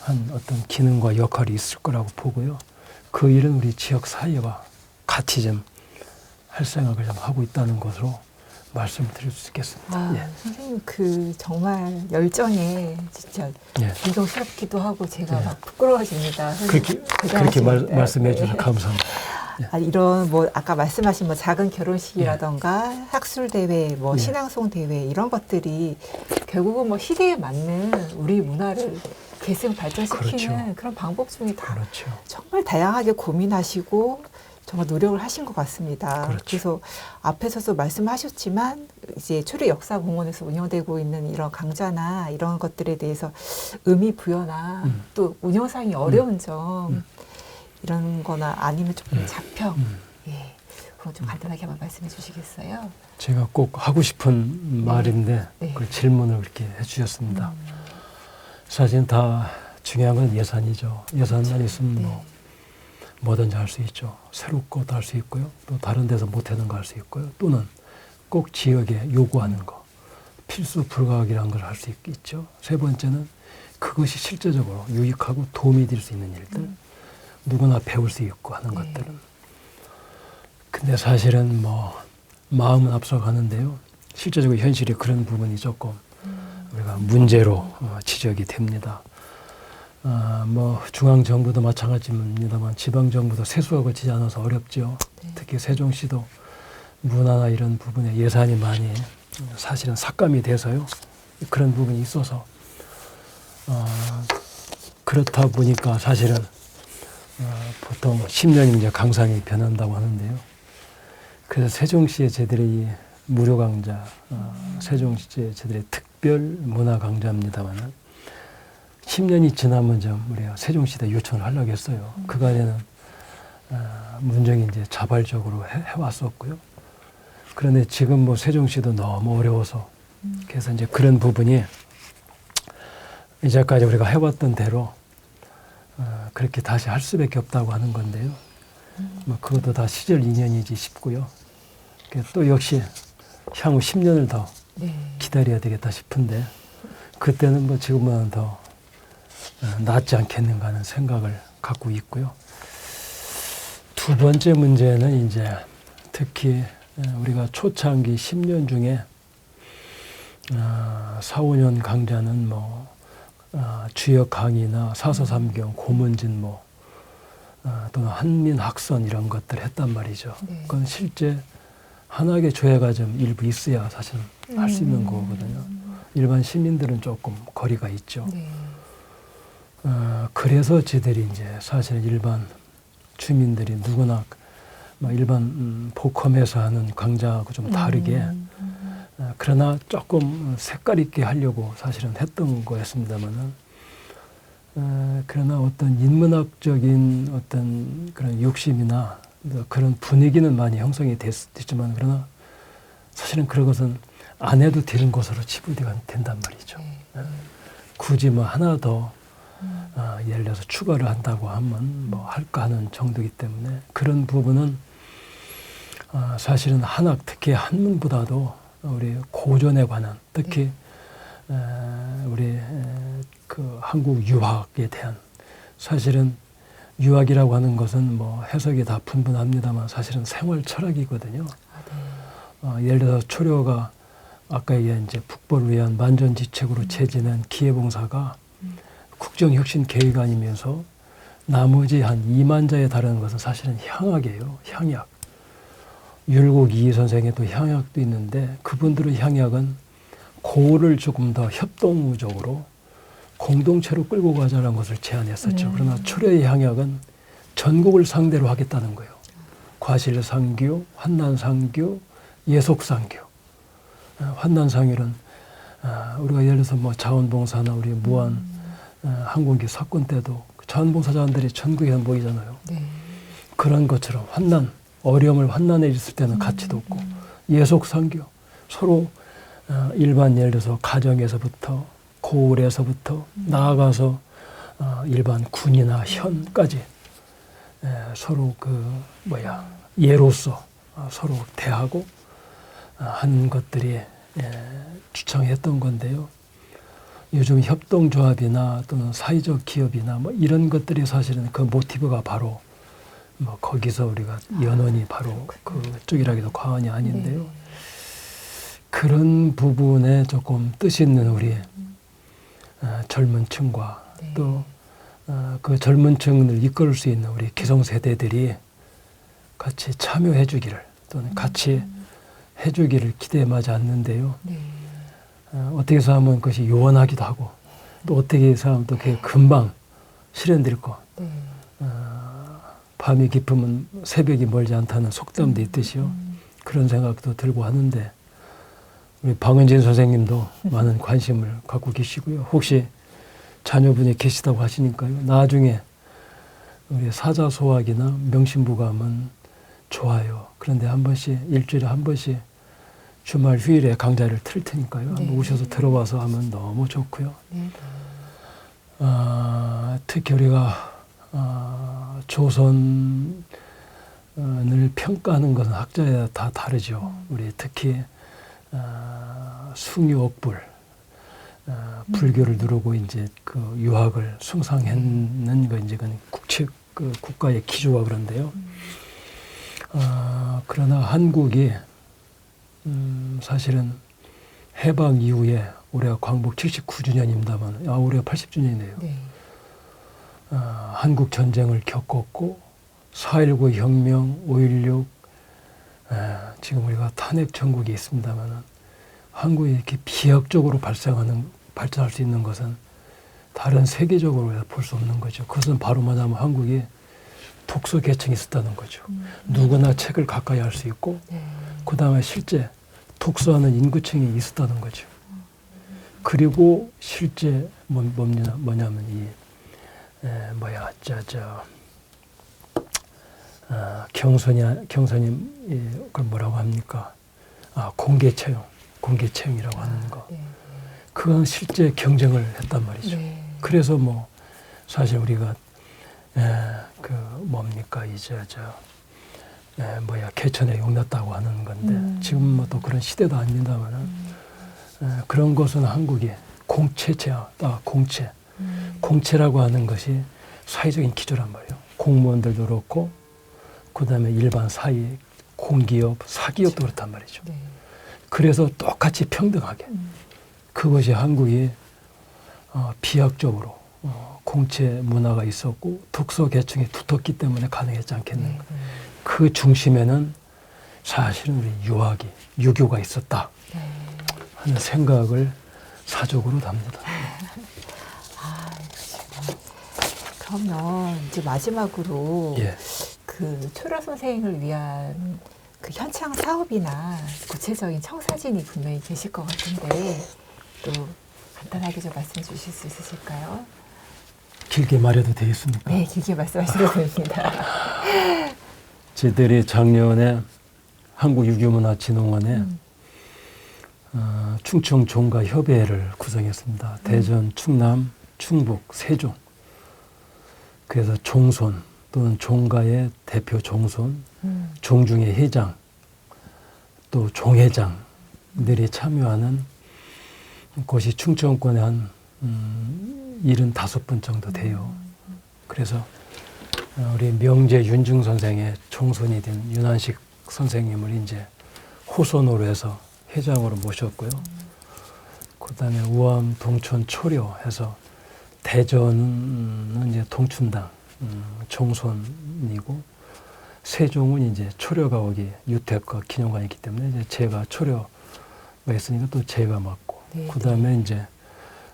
한 어떤 기능과 역할이 있을 거라고 보고요. 그 일은 우리 지역 사회와 같이 좀 할 생각을 좀 하고 있다는 것으로 말씀을 드릴 수 있겠습니다. 아, 예. 선생님 그 정말 열정에 진짜 예. 존경스럽기도 하고 제가 예. 막 부끄러워집니다. 그렇게 대단하십니다. 말씀해 주셔서 네. 감사합니다. 아, 이런 뭐 아까 말씀하신 뭐 작은 결혼식이라던가 학술 대회, 뭐 예. 신앙송 대회 이런 것들이 결국은 뭐 시대에 맞는 우리 문화를 계승 발전시키는 그렇죠. 그런 방법 중에 다 그렇죠. 정말 다양하게 고민하시고 정말 노력을 하신 것 같습니다. 그렇죠. 그래서 앞에서도 말씀하셨지만 이제 초려 역사공원에서 운영되고 있는 이런 강좌나 이런 것들에 대해서 의미 부여나 또 운영상이 어려운 점 이런 거나 아니면 조금 자평 예, 그거 좀 간단하게 한번 말씀해 주시겠어요? 제가 꼭 하고 싶은 말인데 네. 그 질문을 이렇게 해주셨습니다. 사실 다 중요한 건 예산이죠. 예산만 있으면 네. 뭐 뭐든지 할 수 있죠. 새롭고도 할 수 있고요. 또 다른 데서 못하는 거 할 수 있고요. 또는 꼭 지역에 요구하는 거, 필수 불가하기라는 걸 할 수 있죠. 세 번째는 그것이 실제적으로 유익하고 도움이 될 수 있는 일들, 누구나 배울 수 있고 하는 것들은. 근데 사실은 뭐 마음은 앞서가는데요. 실제적으로 현실이 그런 부분이 조금 우리가 문제로 지적이 됩니다. 뭐 중앙정부도 마찬가지입니다만 지방정부도 세수가 거치지 않아서 어렵죠. 네. 특히 세종시도 문화나 이런 부분에 예산이 많이 사실은 삭감이 돼서요. 그런 부분이 있어서 그렇다 보니까 사실은 보통 10년이면 이제 강산이 변한다고 하는데요. 그래서 세종시에 저희들이 무료 강좌, 세종시에 저희들이 특별 문화 강좌입니다만은 10년이 지나면 좀 우리가 세종시대 요청을 하려고 했어요. 그간에는 문정이 이제 자발적으로 해왔었고요. 그런데 지금 뭐 세종시도 너무 어려워서 그래서 이제 그런 부분이 이제까지 우리가 해왔던 대로 그렇게 다시 할 수밖에 없다고 하는 건데요. 뭐 그것도 다 시절 인연이지 싶고요. 또 역시 향후 10년을 더 네. 기다려야 되겠다 싶은데 그때는 뭐 지금보다는 더 낫지 않겠는가 하는 생각을 갖고 있고요. 두 번째 문제는 이제 특히 우리가 초창기 10년 중에 4, 5년 강좌는 뭐 주역 강의나 사서삼경, 고문진모 또는 한민학선 이런 것들 했단 말이죠. 네. 그건 실제 한학의 조예가 좀 일부 있어야 사실 할 수 있는 거거든요. 일반 시민들은 조금 거리가 있죠. 네. 그래서 저희들이 이제 사실 일반 주민들이 누구나 일반 보컴에서 하는 강좌하고 좀 다르게 그러나 조금 색깔 있게 하려고 사실은 했던 거였습니다만은 그러나 어떤 인문학적인 어떤 그런 욕심이나 그런 분위기는 많이 형성이 됐지만 그러나 사실은 그런 것은 안 해도 되는 것으로 치부가 된단 말이죠. 굳이 뭐 하나 더 예를 들어서 추가를 한다고 하면 뭐 할까 하는 정도이기 때문에 그런 부분은 사실은 한학 특히 한문보다도 우리 고전에 관한 특히 우리 그 한국 유학에 대한 사실은 유학이라고 하는 것은 뭐 해석이 다 분분합니다만 사실은 생활 철학이거든요. 예를 들어서 초려가 아까 얘기한 이제 북벌을 위한 만전지책으로 제진한 기회봉사가 국정혁신 계획안이면서 나머지 한 2만 자에 달하는 것은 사실은 향학이에요. 향약. 율곡 이희 선생의 또 향약도 있는데 그분들의 향약은 고를 조금 더 협동적으로 공동체로 끌고 가자는 것을 제안했었죠. 그러나 초려의 향약은 전국을 상대로 하겠다는 거예요. 과실상교, 환난상교, 예속상교. 환난상교는 우리가 예를 들어서 뭐 자원봉사나 우리 무한 항공기 사건 때도 자원봉사자들이 전국에 모이잖아요. 네. 그런 것처럼 어려움을 환난에 있을 때는 같이 돕고 예속상교 서로 일반 예를 들어서 가정에서부터 고을에서부터 나아가서 일반 군이나 현까지 서로 예로서 서로 대하고 하는 것들이 주창했던 건데요. 요즘 협동조합이나 또는 사회적 기업이나 뭐 이런 것들이 사실은 그 모티브가 바로 뭐 거기서 우리가 연원이 바로 그쪽이라기도 과언이 아닌데요. 네. 그런 부분에 조금 뜻 있는 우리 젊은 층과 네. 또 그 젊은 층을 이끌 수 있는 우리 기성세대들이 같이 참여해 주기를 또는 같이 해 주기를 기대하지 않는데요. 네. 어떻게 해서 하면 그것이 요원하기도 하고 또 어떻게 해서 하면 또 그게 금방 실현될 거. 네. 밤이 깊으면 새벽이 멀지 않다는 속담도 있듯이요. 그런 생각도 들고 하는데 우리 방은진 선생님도 많은 관심을 갖고 계시고요. 혹시 자녀분이 계시다고 하시니까요. 나중에 우리 사자소학이나 명심부감은 좋아요. 그런데 한 번씩 일주일에 한 번씩 주말 휴일에 강좌를 틀 테니까요. 네. 한번 오셔서 들어와서 하면 너무 좋고요. 네. 특히 우리가 조선을 평가하는 것은 학자에 다 다르죠. 우리 특히 숭유옥불 불교를 누르고 이제 그 유학을 숭상했는 거 이제 그건 국가의 기조가 그런데요. 그러나 한국이 사실은 해방 이후에 올해가 광복 79주년입니다만 올해가 80주년이네요. 네. 한국 전쟁을 겪었고 4.19 혁명, 5.16 지금 우리가 탄핵 전국이 있습니다만 한국이 이렇게 비약적으로 발전할 수 있는 것은 다른 세계적으로 볼 수 없는 거죠. 그것은 바로 뭐냐면 한국이 독서 계층이 있었다는 거죠. 누구나 책을 가까이 할 수 있고 네. 그 다음에 실제 독서하는 인구층이 있었다는 거죠. 그리고 실제 뭐냐면 경선이 그걸 뭐라고 합니까? 공개채용이라고 하는 거. 네. 그건 실제 경쟁을 했단 말이죠. 네. 그래서 뭐 사실 우리가 개천에 용났다고 하는 건데 지금 뭐 또 그런 시대도 아닙니다만은 그런 것은 한국이 공채라고 하는 것이 사회적인 기조란 말이에요. 공무원들도 그렇고 그다음에 일반 사회, 공기업, 사기업도 그렇단 말이죠. 네. 그래서 똑같이 평등하게 그것이 한국이 비약적으로 공채 문화가 있었고 독서 계층이 두텁기 때문에 가능했지 않겠는가. 그 중심에는 사실은 우리 유교가 있었다 하는 생각을 사적으로 답니다. 그러면 이제 마지막으로 예. 그 초려 선생을 위한 그 현창 사업이나 구체적인 청사진이 분명히 계실 것 같은데 또 간단하게 좀 말씀해 주실 수 있으실까요? 길게 말해도 되겠습니까? 네, 길게 말씀하셔도 됩니다. 저희들이 작년에 한국유교문화진흥원에 충청 종가 협의회를 구성했습니다. 대전, 충남, 충북, 세종. 그래서 종손 또는 종가의 대표 종손, 종중의 회장, 또 종회장들이 참여하는 곳이 충청권에 한 75분 정도 돼요. 그래서 우리 명제 윤중 선생의 종손이 된 윤한식 선생님을 이제 호손으로 해서 회장으로 모셨고요. 그 다음에 우암, 동촌, 초려 해서 대전은 이제 동춘당 종손이고 세종은 이제 초려가 거기 유택과 기념관이 있기 때문에 이제 제가 초려가 있으니까 또 제가 맡고 네. 그 다음에 이제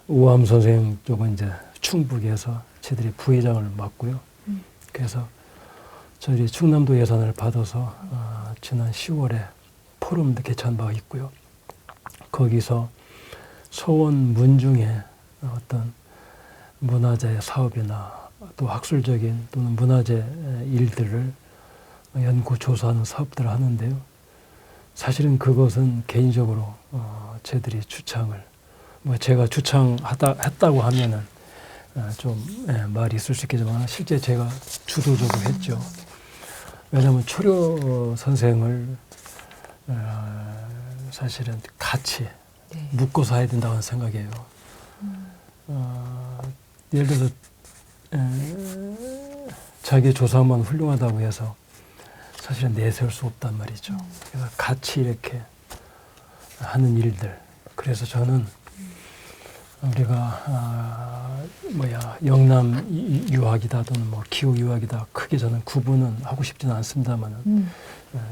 우암 선생님 쪽은 이제 충북에서 저희들이 부회장을 맡고요. 그래서 저희 충남도 예산을 받아서 지난 10월에 포럼도 개최한 바가 있고요. 거기서 서원 문중에 어떤 문화재의 사업이나 또 학술적인 또는 문화재 일들을 연구 조사하는 사업들을 하는데요. 사실은 그것은 개인적으로 저희들이 주창을 뭐 제가 했다고 하면은 좀 말이 있을 수 있겠지만 실제 제가 주도적으로 했죠. 왜냐하면 초려 선생을 사실은 같이 네. 묶어서 해야 된다고 생각해요. 예를 들어서 자기 조사만 훌륭하다고 해서 사실은 내세울 수 없단 말이죠. 그래서 같이 이렇게 하는 일들. 그래서 저는 우리가 영남 유학이다 또는 뭐 기후 유학이다 크게 저는 구분은 하고 싶지는 않습니다만은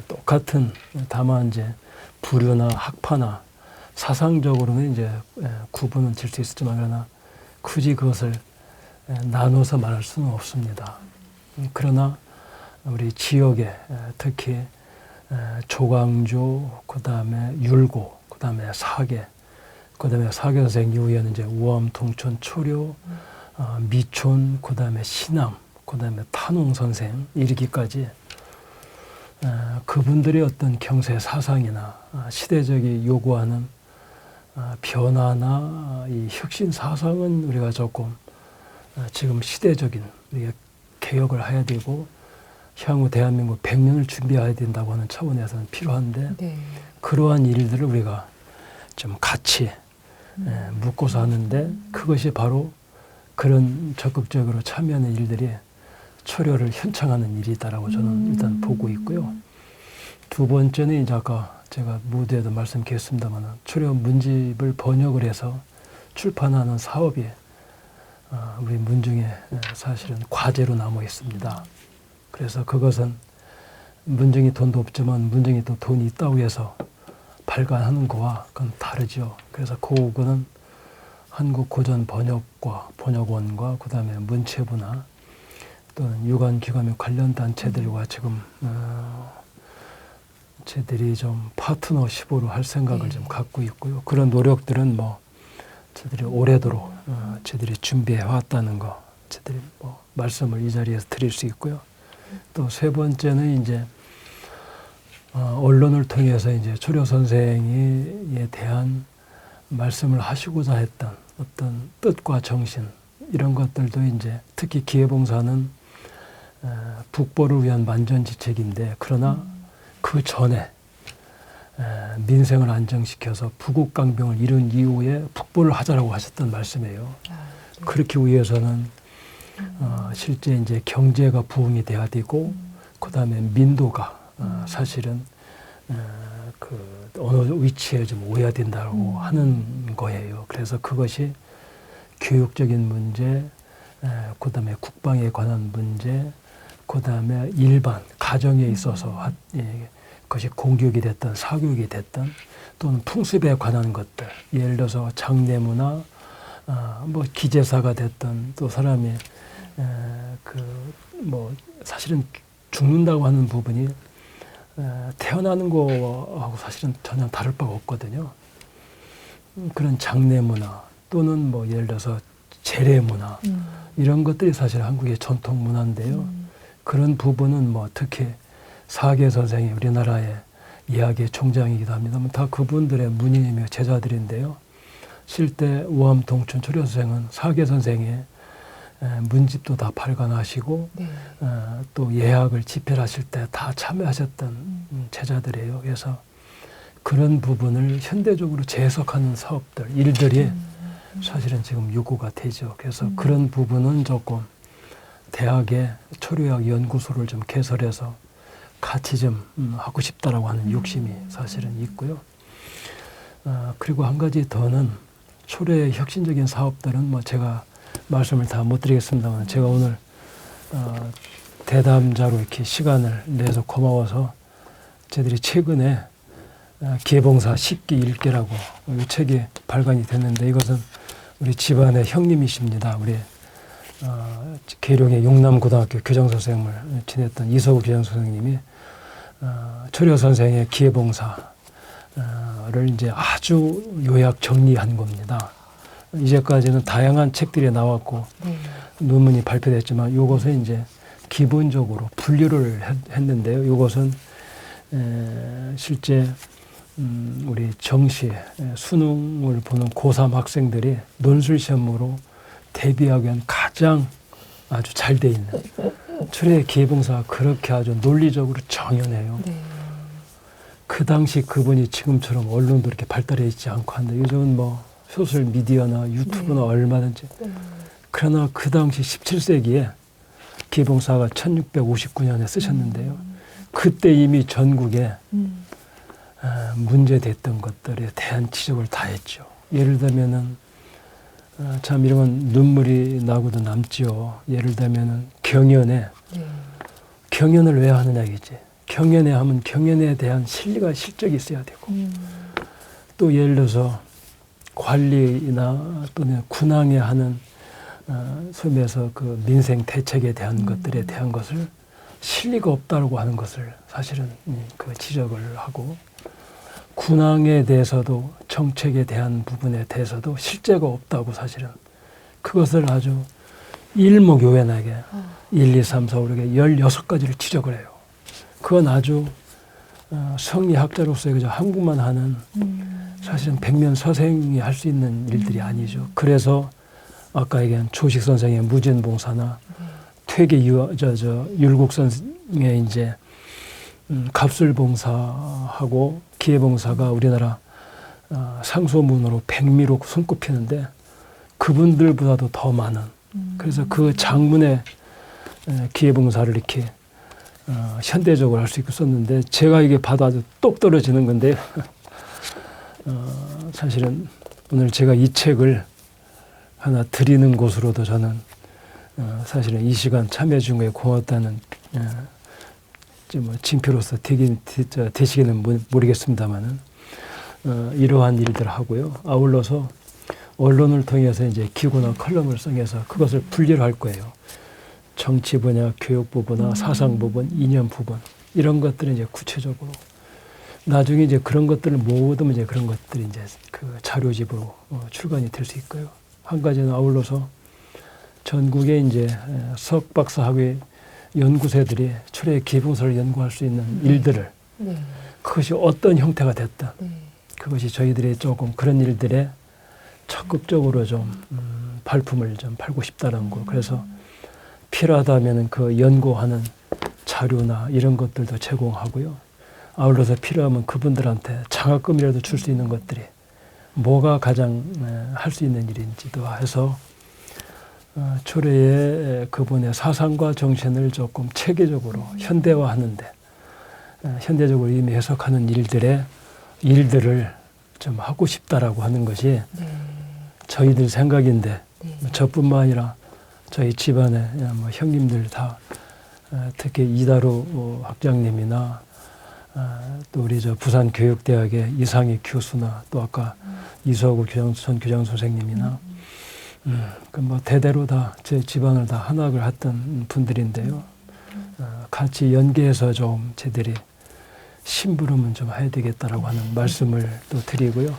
똑같은 다만 이제 부류나 학파나 사상적으로는 이제 구분은 질 수 있었지만 그러나 굳이 그것을 나눠서 말할 수는 없습니다. 그러나 우리 지역에 특히 조광조, 그 다음에 율고, 그 다음에 사계, 그 다음에 사계 선생 이후에는 이제 우암, 통촌, 초려, 미촌, 그 다음에 신암, 그 다음에 탄홍 선생 이르기까지 그분들의 어떤 경세 사상이나 시대적이 요구하는 변화나 이 혁신 사상은 우리가 조금 지금 시대적인 우리가 개혁을 해야 되고 향후 대한민국 100년을 준비해야 된다고 하는 차원에서는 필요한데 네. 그러한 일들을 우리가 좀 같이 묶어서 하는데 그것이 바로 그런 적극적으로 참여하는 일들이 초려를 현창하는 일이다라고 저는 일단 보고 있고요. 두 번째는 이제 아까 제가 무대에도 말씀드렸습니다만 초려 문집을 번역을 해서 출판하는 사업이 우리 문중에 사실은 과제로 남아 있습니다. 그래서 그것은 문중이 돈도 없지만 문중이 또 돈이 있다고 해서 발간하는 거와 그건 다르죠. 그래서 그거는 한국고전번역과 번역원과 그 다음에 문체부나 또는 유관기관 관련 단체들과 지금 저희들이 좀 파트너십으로 할 생각을 좀 갖고 있고요. 그런 노력들은 뭐 저희들이 오래도록 저희들이 준비해 왔다는 거 저희들이 뭐 말씀을 이 자리에서 드릴 수 있고요. 또 세 번째는 이제 언론을 통해서 이제 초려 선생에 대한 말씀을 하시고자 했던 어떤 뜻과 정신 이런 것들도 이제 특히 기회봉사는 북보를 위한 만전지책인데 그러나 그 전에 민생을 안정시켜서 부국강병을 이룬 이후에 북보를 하자라고 하셨던 말씀이에요. 네. 그렇기 위해서는 실제 이제 경제가 부흥이 돼야 되고 그 다음에 민도가 사실은 그 어느 위치에 좀 오야 된다고 하는 거예요. 그래서 그것이 교육적인 문제, 그 다음에 국방에 관한 문제, 그 다음에 일반 가정에 있어서 그것이 공교육이 됐든 사교육이 됐든 또는 풍습에 관한 것들, 예를 들어서 장례문화, 뭐 기제사가 됐든 또 사람이 뭐 사실은 죽는다고 하는 부분이 태어나는 거하고 사실은 전혀 다를 바가 없거든요. 그런 장례 문화 또는 뭐 예를 들어서 제례 문화 이런 것들이 사실 한국의 전통 문화인데요. 그런 부분은 뭐 특히 사계 선생이 우리나라의 이야기의 총장이기도 합니다만 다 그분들의 문인이며 제자들인데요. 실제 우암 동춘 초려 선생은 사계 선생의 문집도 다 발간하시고 네. 또 예학을 집필하실 때 다 참여하셨던 제자들이에요. 그래서 그런 부분을 현대적으로 재해석하는 사업들, 일들이 사실은 지금 요구가 되죠. 그래서 그런 부분은 조금 대학의 초려학 연구소를 좀 개설해서 같이 좀 하고 싶다라고 하는 욕심이 사실은 있고요. 그리고 한 가지 더는 초려의 혁신적인 사업들은 뭐 제가 말씀을 다 못 드리겠습니다만 제가 오늘 대담자로 이렇게 시간을 내서 고마워서 저희들이 최근에 기회봉사 10기 1개라고 이 책이 발간이 됐는데 이것은 우리 집안의 형님이십니다. 우리 계룡의 용남고등학교 교장선생님을 지냈던 이서구 교장선생님이 초려 선생의 기회봉사를 이제 아주 요약 정리한 겁니다. 이제까지는 다양한 책들이 나왔고 논문이 발표됐지만 이것은 이제 기본적으로 분류를 했는데요. 이것은 실제 우리 정시 수능을 보는 고3 학생들이 논술 시험으로 대비하기 위한 가장 아주 잘 돼 있는 출애 기회봉사가 그렇게 아주 논리적으로 정연해요. 네. 그 당시 그분이 지금처럼 언론도 이렇게 발달해 있지 않고 한데 요즘은 뭐 소셜 미디어나 유튜브나 네. 얼마든지. 그러나 그 당시 17세기에 기회봉사가 1659년에 쓰셨는데요. 그때 이미 전국에 문제됐던 것들에 대한 지적을 다 했죠. 예를 들면은 참 이런 건 눈물이 나고도 남지요. 예를 들면은 경연에 네. 경연을 왜 하느냐 이지. 경연에 하면 경연에 대한 실리가 실적이 있어야 되고 또 예를 들어서 관리나 또는 군항에 하는 소위 말해서 그 민생 대책에 대한 것들에 대한 것을 실리가 없다고 하는 것을 사실은 그 지적을 하고 군항에 대해서도 정책에 대한 부분에 대해서도 실제가 없다고 사실은 그것을 아주 일목요연하게 1, 2, 3, 4, 5, 6에 16가지를 지적을 해요. 그건 아주 성리학자로서의 그저 한국만 하는 사실은 백면서생이 할 수 있는 일들이 아니죠. 그래서 아까 얘기한 조식 선생의 무진봉사나 퇴계 율곡 선생의 이제 갑술봉사하고 기회봉사가 우리나라 상소문으로 백미로 손꼽히는데 그분들보다도 더 많은 그래서 그 장문의 기회봉사를 이렇게 현대적으로 할 수 있고 썼는데 제가 이게 봐도 아주 똑 떨어지는 건데요. 사실은 오늘 제가 이 책을 하나 드리는 곳으로도 저는 사실은 이 시간 참여해 준 거에 고맙다는 뭐 징표로서 되시기는 모르겠습니다만은 이러한 일들을 하고요. 아울러서 언론을 통해서 이제 기고나 컬럼을 써서 그것을 분류를 할 거예요. 정치 분야, 교육 부분이나 사상 부분, 이념 부분 이런 것들은 이제 구체적으로 나중에 이제 그런 것들을 모으면 이제 그런 것들이 이제 그 자료집으로 출간이 될 수 있고요. 한 가지는 아울러서 전국에 이제 석박사학위 연구소들이 출애 기회봉사를 연구할 수 있는 일들을 그것이 어떤 형태가 됐든 그것이 저희들이 조금 그런 일들에 적극적으로 좀 발품을 좀 팔고 싶다는 거. 그래서 필요하다면 그 연구하는 자료나 이런 것들도 제공하고요. 아울러서 필요하면 그분들한테 장학금이라도 줄 수 있는 것들이 뭐가 가장 할 수 있는 일인지도 해서 초래의 그분의 사상과 정신을 조금 체계적으로 현대화하는데 현대적으로 이미 해석하는 일들을 좀 하고 싶다라고 하는 것이 저희들 생각인데 저뿐만 아니라 저희 집안의 뭐 형님들 다 특히 이다루 학장님이나 또 우리 저 부산교육대학의 이상희 교수나 또 아까 이수하고 전 교장 선생님이나 그 뭐 대대로 다 제 집안을 다 한학을 했던 분들인데요. 같이 연계해서 좀 저희들이 심부름은 좀 해야 되겠다라고 하는 말씀을 또 드리고요.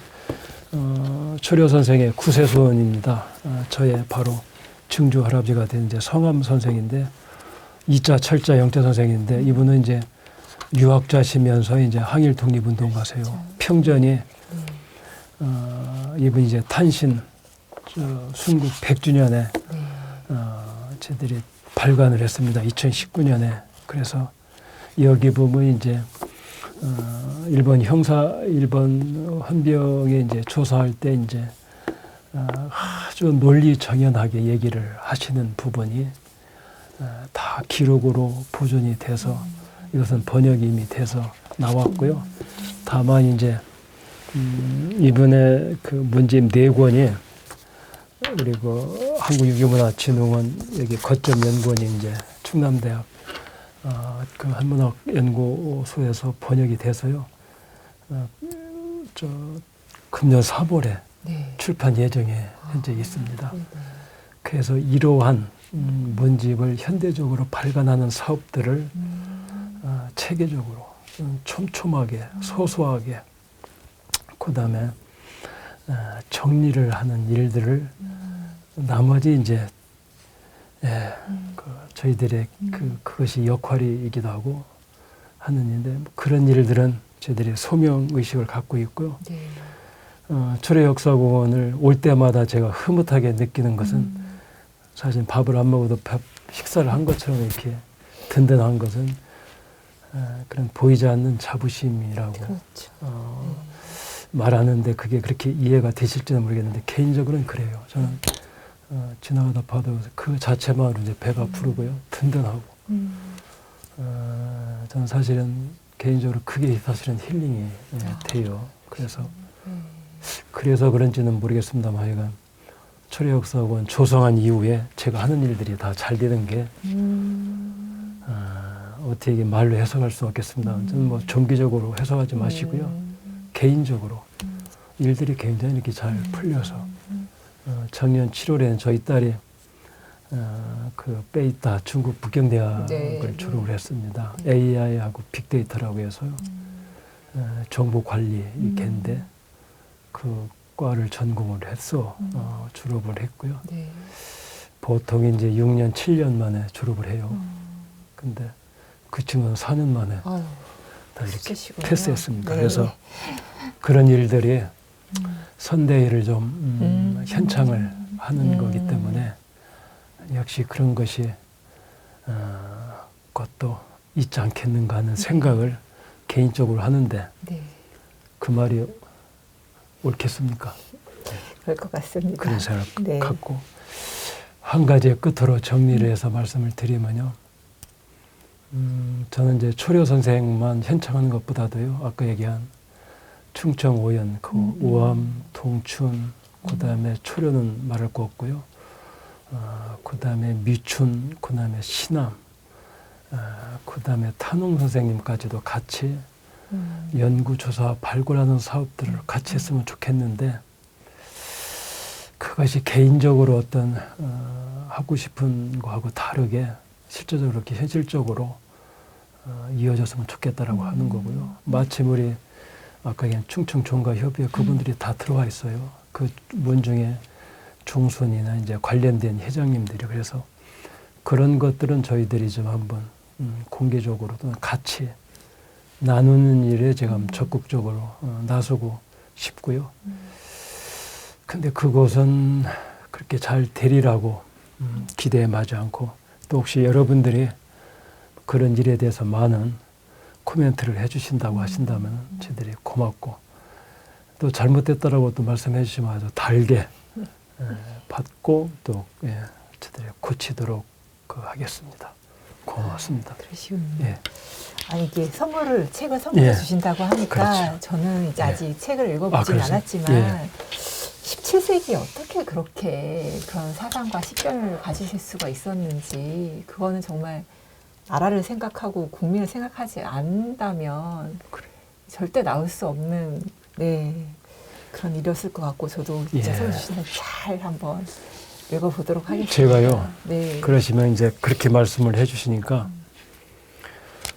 초려 선생의 구세소원입니다. 저의 바로 증조 할아버지가 된 이제 성함 선생인데 2자 철자 영자 선생인데 이분은 이제 유학자시면서 이제 항일 독립운동가세요. 평전이 이분 이제 탄신 순국 100주년에 저희들이 발간을 했습니다. 2019년에. 그래서 여기 보면 이제 일본 헌병에 이제 조사할 때 이제 아주 논리 정연하게 얘기를 하시는 부분이 다 기록으로 보존이 돼서 이것은 번역이 이미 돼서 나왔고요. 다만 이제 이번에 그 문집 4권이 그리고 한국유교문화진흥원 여기 거점 연구원이 이제 충남대학 그 한문학연구소에서 번역이 돼서요. 저 금년 4월에 출판 예정에 현재 있습니다. 그래서 이러한 문집을 현대적으로 발간하는 사업들을 체계적으로 촘촘하게 소소하게 그다음에 정리를 하는 일들을 나머지 이제 예, 저희들의 그것이 역할이기도 하고 하는 일인데 뭐 그런 일들은 저희들이 소명 의식을 갖고 있고요. 네. 초래역사공원을 올 때마다 제가 흐뭇하게 느끼는 것은 사실 밥을 안 먹어도 식사를 한 것처럼 이렇게 든든한 것은 그런 보이지 않는 자부심이라고 그렇죠. 말하는데 그게 그렇게 이해가 되실지는 모르겠는데 개인적으로는 그래요. 저는 지나가다 봐도 그 자체만으로 이제 배가 부르고요. 든든하고 저는 사실은 개인적으로 그게 사실은 힐링이 돼요. 그래서 그런지는 모르겠습니다만 하여간 초래역사공원 조성한 이후에 제가 하는 일들이 다 잘 되는 게 어떻게 말로 해석할 수 없겠습니다. 저는 뭐 종기적으로 해석하지 마시고요. 개인적으로 일들이 굉장히 이렇게 잘 풀려서 작년 7월에는 저희 딸이 그 베이타 중국 북경대학을 졸업을 했습니다. AI하고 빅데이터라고 해서요. 정보 관리 개인데 그 과를 전공을 해서 졸업을 했고요. 네. 보통 이제 6년, 7년 만에 졸업을 해요. 근데 그 친구는 4년 만에 아유, 다 이렇게 진짜시군요. 패스했습니다. 네. 그래서 그런 일들이 선대위를 좀 현창을 하는 거기 때문에 역시 그런 것이 그것도 있지 않겠는가 하는 생각을 개인적으로 하는데 네. 그 말이 옳겠습니까? 그럴 것 같습니다. 그런 생각 네. 갖고 한 가지의 끝으로 정리를 해서 말씀을 드리면요. 저는 이제 초려 선생만 현창하는 것보다도요. 아까 얘기한 충청 오연, 그 오암, 동춘, 그 다음에 초려는 말할 거 없고요. 그 다음에 미춘, 그 다음에 신암, 그 다음에 탄홍 선생님까지도 같이 연구조사 발굴하는 사업들을 같이 했으면 좋겠는데 그것이 개인적으로 어떤 하고 싶은 거하고 다르게 실제적으로 이렇게 현실적으로 이어졌으면 좋겠다라고 하는 거고요. 마침 우리 아까 얘기한 충청종가협의회 그분들이 다 들어와 있어요. 그 문 중에 중순이나 이제 관련된 회장님들이 그래서 그런 것들은 저희들이 좀 한번 공개적으로 또는 같이 나누는 일에 제가 적극적으로 나서고 싶고요. 근데 그것은 그렇게 잘 되리라고 기대에 마지 않고 또 혹시 여러분들이 그런 일에 대해서 많은 코멘트를 해주신다고 하신다면 저희들이 고맙고 또 잘못됐다라고 또 말씀해 주시면 아주 달게 받고 또 저희들이 고치도록 하겠습니다. 고맙습니다. 그러시군요. 예. 아니 이게 책을 선물해 예. 주신다고 하니까 그렇죠. 저는 이제 예. 아직 책을 읽어보진 그러세요? 않았지만 예. 17세기에 어떻게 그렇게 그런 사상과 식견을 가지실 수가 있었는지 그거는 정말 나라를 생각하고 국민을 생각하지 않는다면 절대 나올 수 없는 그런 일이었을 것 같고 저도 진짜 예. 선물 주신다면 잘 한번 읽어보도록 하겠습니다. 제가요. 네. 그러시면 이제 그렇게 말씀을 해주시니까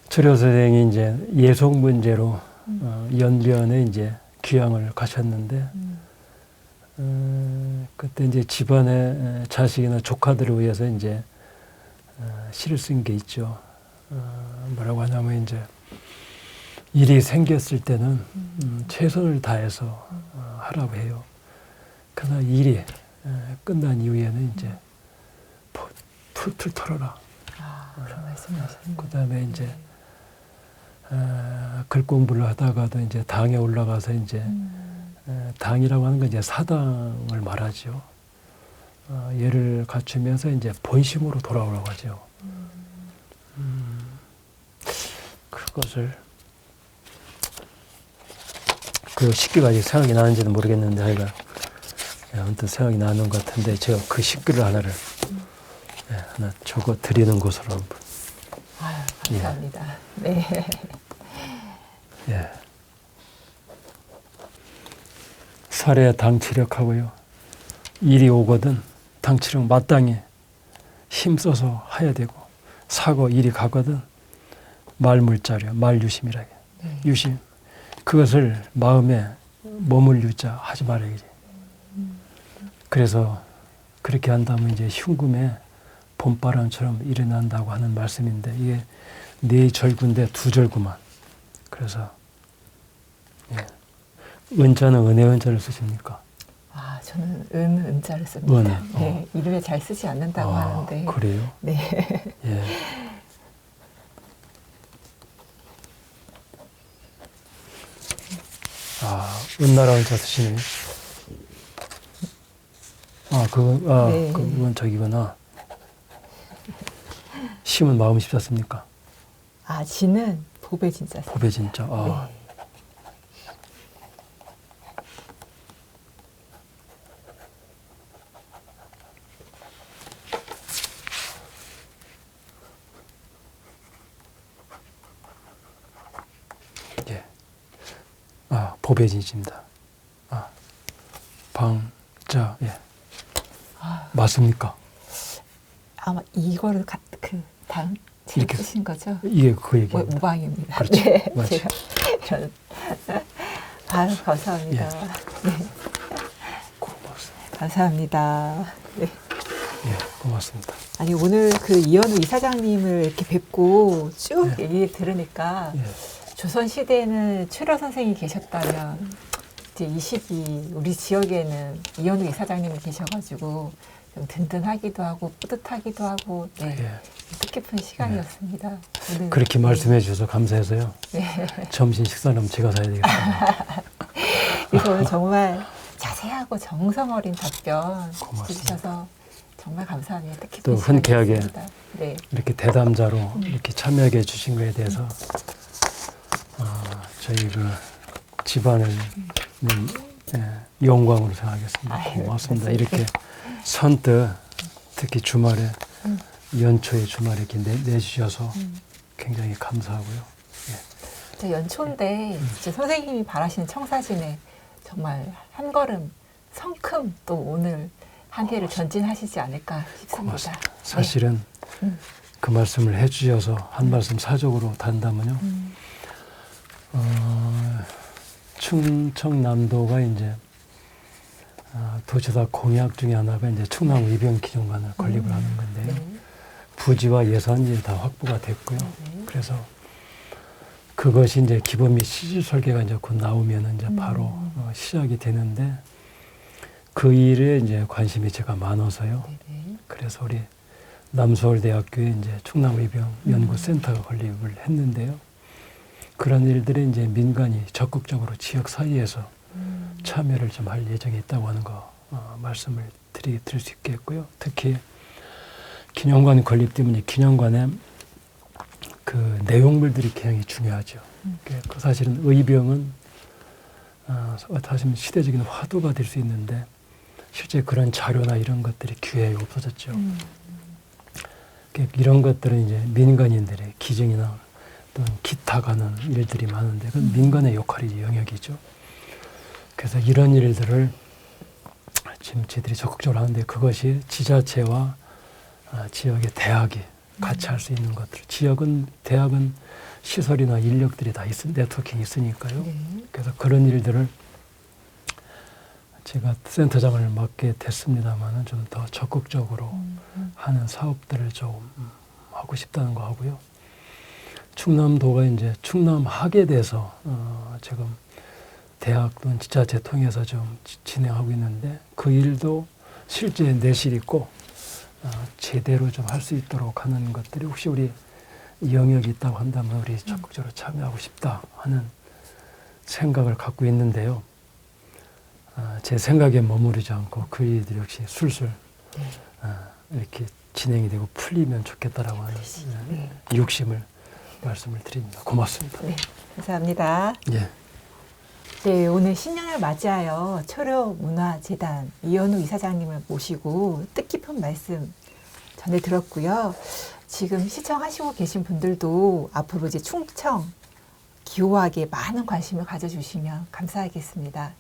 초려 선생이 이제 예속 문제로 연변에 이제 귀향을 가셨는데 그때 이제 집안의 자식이나 조카들을 위해서 이제 시를 쓴 게 있죠. 뭐라고 하냐면 이제 일이 생겼을 때는 최선을 다해서 하라고 해요. 그러나 일이 끝난 이후에는 이제 툴툴 털어라. 그런 말씀하셨네요. 그 다음에 이제 글 공부를 하다가도 이제 당에 올라가서 이제 당이라고 하는 건 이제 사당을 말하죠. 얘를 갖추면서 이제 본심으로 돌아오라고 하죠. 그것을 그 시기가 아직 생각이 나는지는 모르겠는데 하여간 아무튼 생각이 나는 것 같은데 제가 그 시기를 하나를 하나 적어 드리는 것으로 한번. 아유, 감사합니다. 네. 예. 살에 당치력하고요. 일이 오거든 당치력 마땅히 힘써서 해야 되고 사고 일이 가거든 말물자려 말유심이라게. 네. 유심. 그것을 마음에 머물유자 하지 말아야지. 그래서 그렇게 한다면 이제 흉금에 봄바람처럼 일어난다고 하는 말씀인데 이게 네 절구인데 두 절구만. 그래서 예. 은자는 은혜 은자를 쓰십니까? 아, 저는 은자를 씁니다. 은혜. 네, 이름에 잘 쓰지 않는다고 하는데. 그래요? 네. 예. 은나라 은자 쓰시네. 네. 그건 저기구나. 심은 마음이 쉽습니까? 아, 지는 보배 진짜. 보배 진짜. 네. 예. 보배진입니다. 방자. 예. 맞습니까? 아마 이거를 다음 제가 이렇게 쓰신 거죠? 이게 그 얘기. 모방입니다. 그렇죠. 네, 맞지. 제가 이런. 감사합니다. 예. 네, 고맙습니다. 감사합니다. 네. 예, 고맙습니다. 아니 오늘 그 이현우 이사장님을 이렇게 뵙고 쭉 예. 얘기 들으니까 예. 조선 시대에는 최려 선생이 계셨다면 이제 이 시기 우리 지역에는 이현우 이사장님이 계셔가지고 좀 든든하기도 하고 뿌듯하기도 하고 네. 예. 뜻깊은 시간이었습니다. 오늘 그렇게 말씀해 주셔서 감사해서요. 네. 점심 식사는 제가 사야 되겠습니다. 그래서 오늘 정말 자세하고 정성 어린 답변 고맙습니다. 해주셔서 정말 감사합니다. 뜻깊은 또 흔쾌하게 시간이었습니다. 네. 이렇게 대담자로 이렇게 참여하게 해주신 거에 대해서 저희 그 집안을 영광으로 생각하겠습니다. 아유, 고맙습니다. 그렇습니다. 이렇게 선뜻 특히 주말에 연초에 주말에 이렇게 내주셔서 굉장히 감사하고요. 저 연초인데 진짜 선생님이 바라시는 청사진에 정말 한 걸음 성큼 또 오늘 한 해를 전진하시지 않을까 싶습니다. 고맙습니다. 사실은 네. 그 말씀을 해주셔서 한 말씀 사적으로 단다면요. 충청남도가 이제 도지사 공약 중에 하나가 이제 충남 의병기념관을 건립을 하는 건데요. 네. 부지와 예산이 다 확보가 됐고요. 네. 그래서 그것이 이제 기본 및 시설 설계가 이제 곧 나오면 이제 바로 시작이 되는데 그 일에 이제 관심이 제가 많아서요. 네. 그래서 우리 남서울대학교에 이제 충남의병연구센터가 건립을 했는데요. 그런 일들에 이제 민간이 적극적으로 지역 사이에서 참여를 좀 할 예정이 있다고 하는 거 말씀을 드릴 수 있겠고요. 특히 기념관 건립 때문에 기념관에 그 내용물들이 굉장히 중요하죠. 그 사실은 의병은 사실 시대적인 화두가 될 수 있는데 실제 그런 자료나 이런 것들이 기회에 없어졌죠. 이런 것들은 이제 민간인들의 기증이나 또는 기타 가는 일들이 많은데 그건 민간의 역할이 영역이죠. 그래서 이런 일들을 지금 저희들이 적극적으로 하는데 그것이 지자체와 지역의 대학이 같이 할 수 있는 것들. 대학은 시설이나 인력들이 다 네트워킹이 있으니까요. 네. 그래서 그런 일들을 제가 센터장을 맡게 됐습니다만은 좀 더 적극적으로 하는 사업들을 좀 하고 싶다는 거 하고요. 충남도가 이제 충남학에 대해서 지금 대학 또는 지자체 통해서 좀 진행하고 있는데 그 일도 실제 내실 있고 제대로 좀 할 수 있도록 하는 것들이 혹시 우리 영역이 있다고 한다면 우리 적극적으로 참여하고 싶다 하는 생각을 갖고 있는데요. 제 생각에 머무르지 않고 그 일들이 역시 술술 이렇게 진행이 되고 풀리면 좋겠다라고 하는 욕심을 말씀을 드립니다. 고맙습니다. 네, 감사합니다. 예. 네, 오늘 신년을 맞이하여 초려문화재단 이현우 이사장님을 모시고 뜻깊은 말씀 전해 들었고요. 지금 시청하시고 계신 분들도 앞으로 이제 충청 기호학에 많은 관심을 가져주시면 감사하겠습니다.